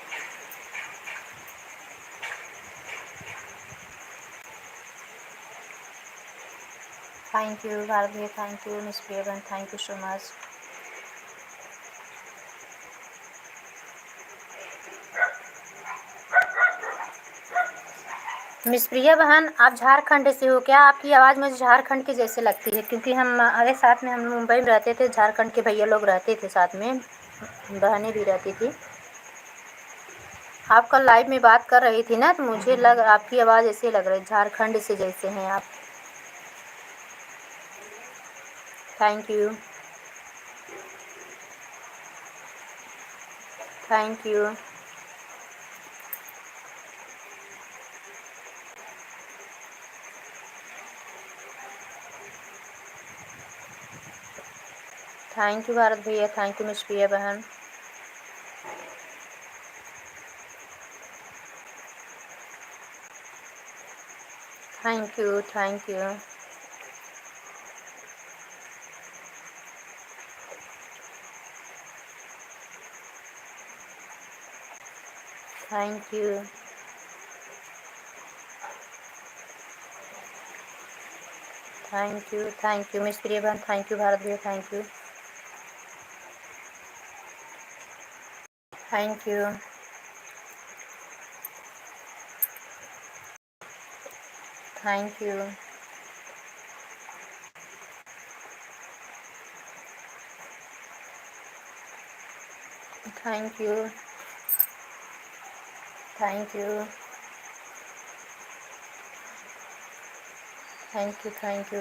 Speaker 1: थैंक यू भारत भैया, थैंक यू मिस प्रिया बहन, thank you so much. Miss Priya बहन, आप झारखंड से हो क्या? आपकी आवाज़ मुझे झारखंड की जैसे लगती है, क्योंकि हम अरे साथ में हम मुंबई में रहते थे, झारखंड के भैया लोग रहते थे साथ में, बहनें भी रहती थी। आप कल लाइव में बात कर रही थी ना, तो मुझे लग आपकी आवाज़ ऐसे लग रही झारखंड से जैसे हैं आप। Thank you, thank you, thank you Bharat भैया, थैंक यू मिस प्रिया बहन। Thank you, thank you, thank you, thank you miss Priya बहन, थैंक यू भारत भैया, thank you, thank you, thank you, thank you, thank you, thank you, thank you.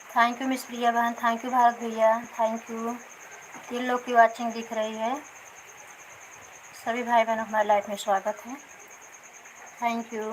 Speaker 1: Thank you miss Priya बहन, thank you Bharat भैया, thank you. 3 लोग की watching दिख रही है। सभी भाई बहनों हमारे लाइफ में स्वागत है। Thank you.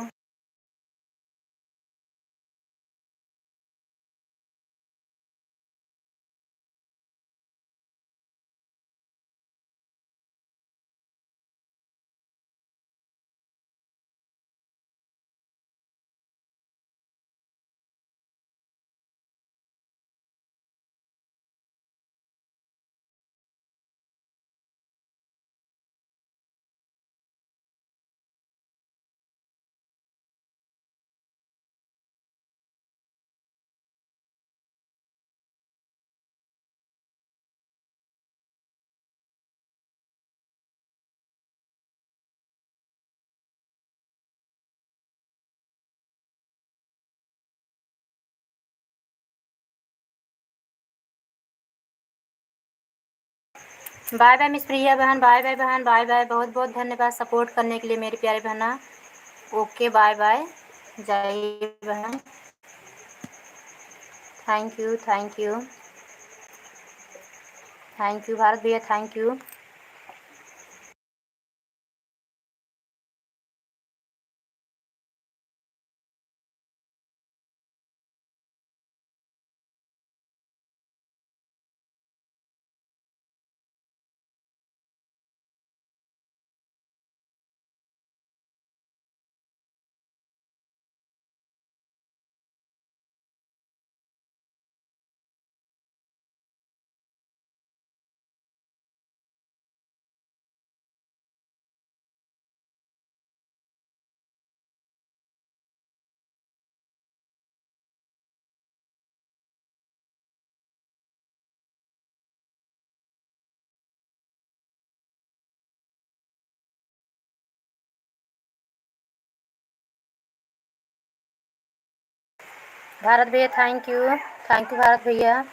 Speaker 1: Bye bye miss Priya बहन, बाय बाय बहन, बाय बाय। बहुत बहुत धन्यवाद सपोर्ट करने के लिए मेरी प्यारी बहना। ओके बाय बाय, जाइए बहन। Thank you, thank you, thank you Bharat भैया, थैंक यू। भारत भैया थैंक यू भारत भैया।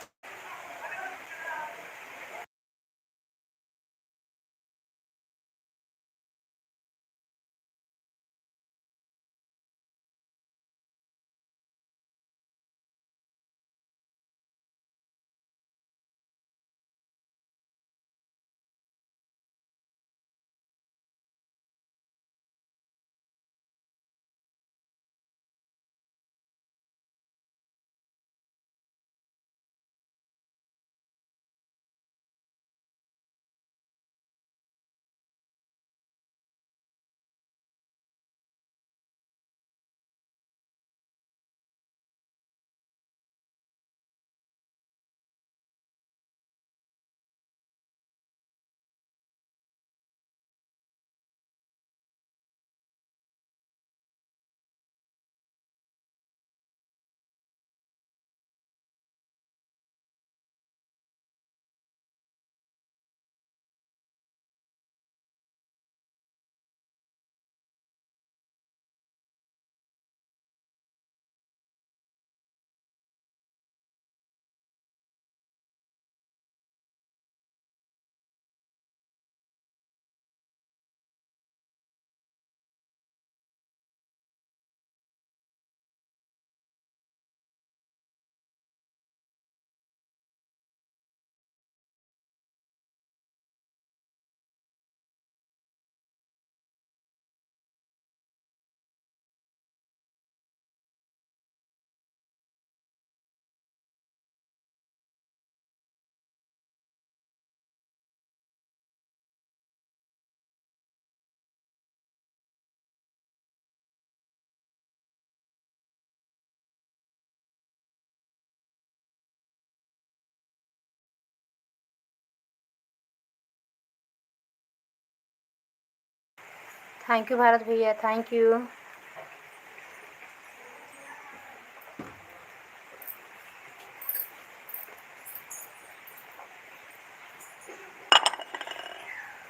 Speaker 1: थैंक यू भारत भैया thank you.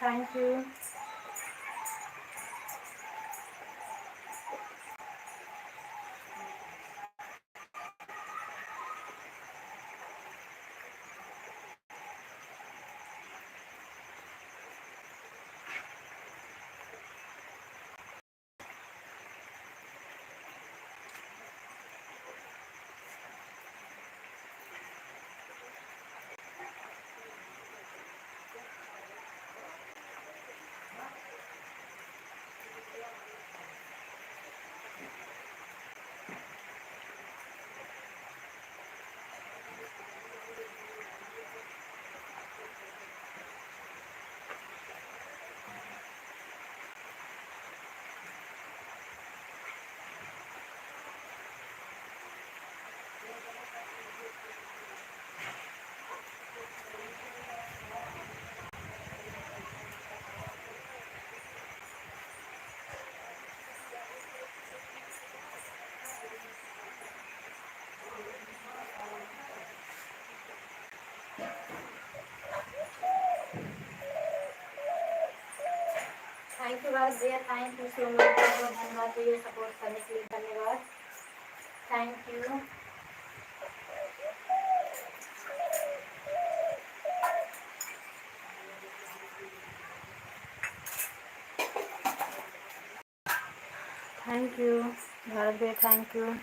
Speaker 1: Thank you. Thank you Bharat भैया थैंक यू सो मच। बहुत बहुत धन्यवाद भैया सपोर्ट करने के लिए धन्यवाद thank you. Thank you Bharat भैया थैंक यू।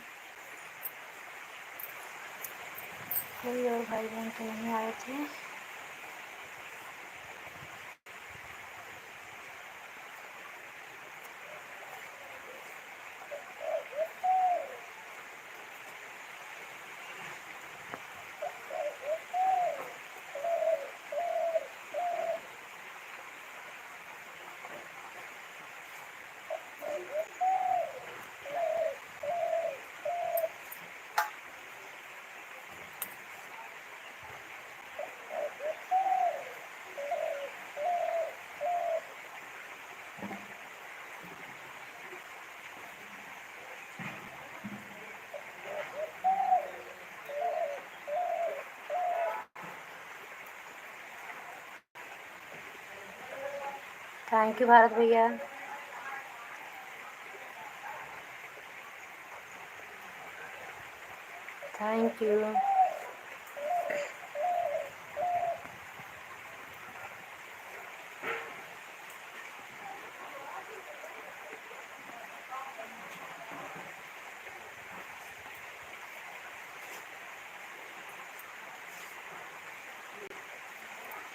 Speaker 1: कोई और भाई बहन तो नहीं आए थे। थैंक यू भारत भैया। Thank you.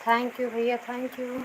Speaker 1: थैंक यू भैया, thank you.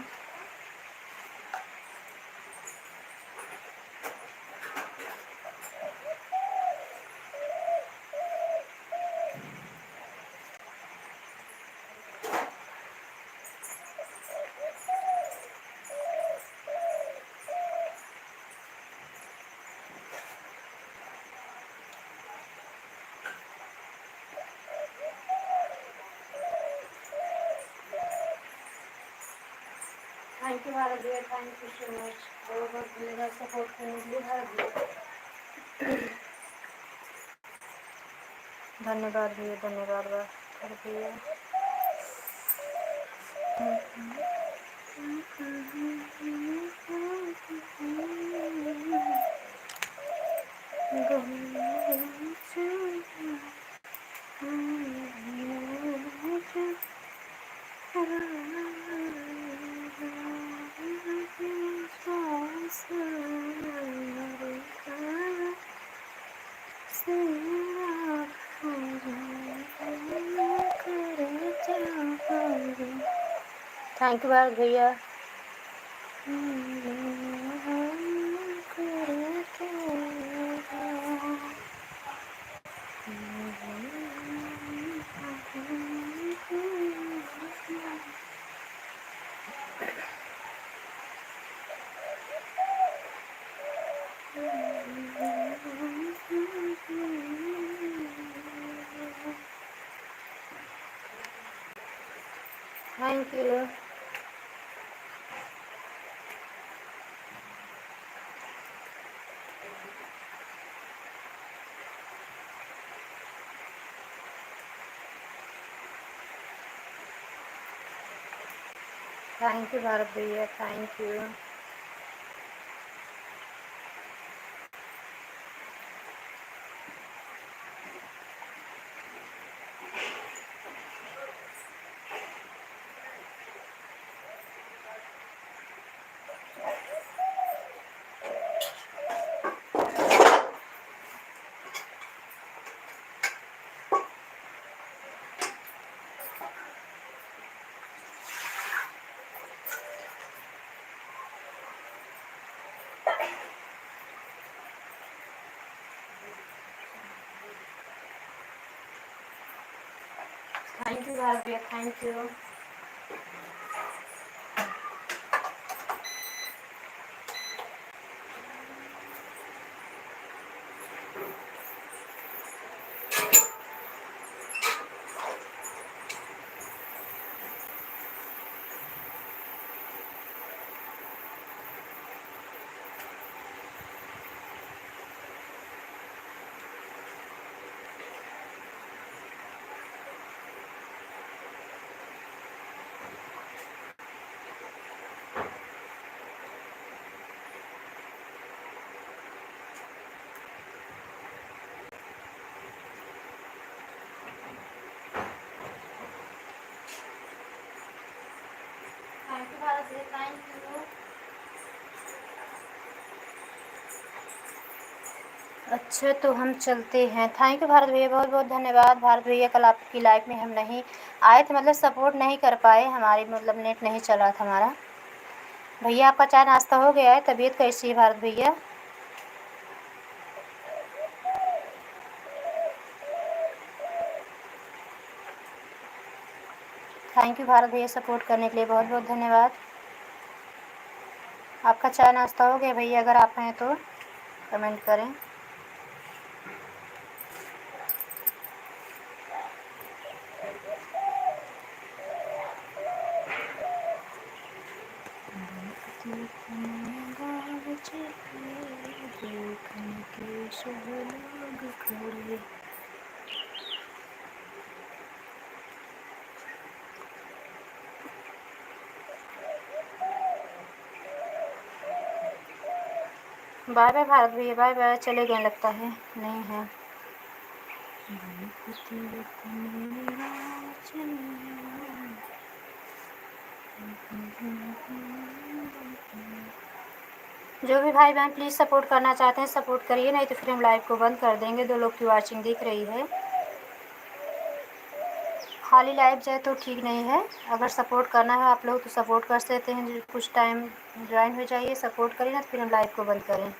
Speaker 1: Thank you Bharat भैया, थैंक यू सो मच। बहुत बहुत धन्यवाद सपोर्ट करने के लिए भारत भैया। धन्यवाद भैया, धन्यवाद भारत भैया। थैंक यू भारत भैया। Thank you. Thank you Bharat भैया, thank you. Thank you Bharat भैया, thank you. Thank you Bharat भैया, थैंक यू। अच्छा तो हम चलते हैं। थैंक यू भारत भैया, बहुत बहुत धन्यवाद भारत भैया। कल आपकी लाइफ में हम नहीं आए थे, मतलब सपोर्ट नहीं कर पाए, हमारी मतलब नेट नहीं चला था हमारा। भैया आपका चाय नाश्ता हो गया है? तबीयत कैसी है भारत भैया? थैंक यू भारत भैया, सपोर्ट करने के लिए बहुत बहुत धन्यवाद। आपका चाय नाश्ता हो गया भैया? अगर आप हैं तो कमेंट करें। बाय बाय भारत भैया, बाय बाय। चले गए लगता है, नहीं है। जो भी भाई बहन प्लीज़ सपोर्ट करना चाहते हैं सपोर्ट करिए, नहीं तो फिर हम लाइव को बंद कर देंगे। 2 लोग की वॉचिंग दिख रही है। खाली लाइव जाए तो ठीक नहीं है। अगर सपोर्ट करना है आप लोग तो सपोर्ट कर सकते हैं, जो कुछ टाइम ज्वाइन हो जाइए, सपोर्ट करिए, ना तो फिर हम लाइव को बंद करें।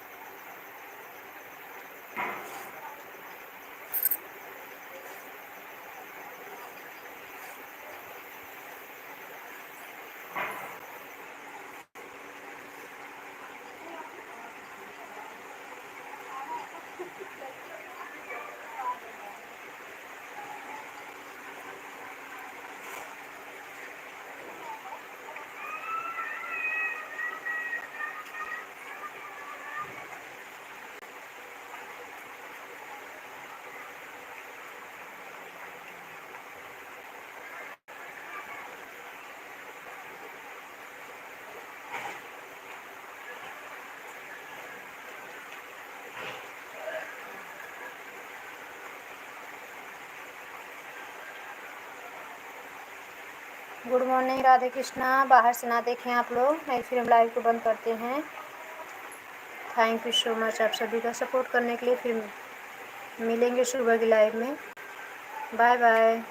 Speaker 1: Good morning Radhe Krishna. बाहर से ना देखें आप लोग, नहीं फिर हम लाइव को बंद करते हैं। थैंक यू सो मच आप सभी का सपोर्ट करने के लिए। फिर मिलेंगे सुबह की लाइव में। Bye bye.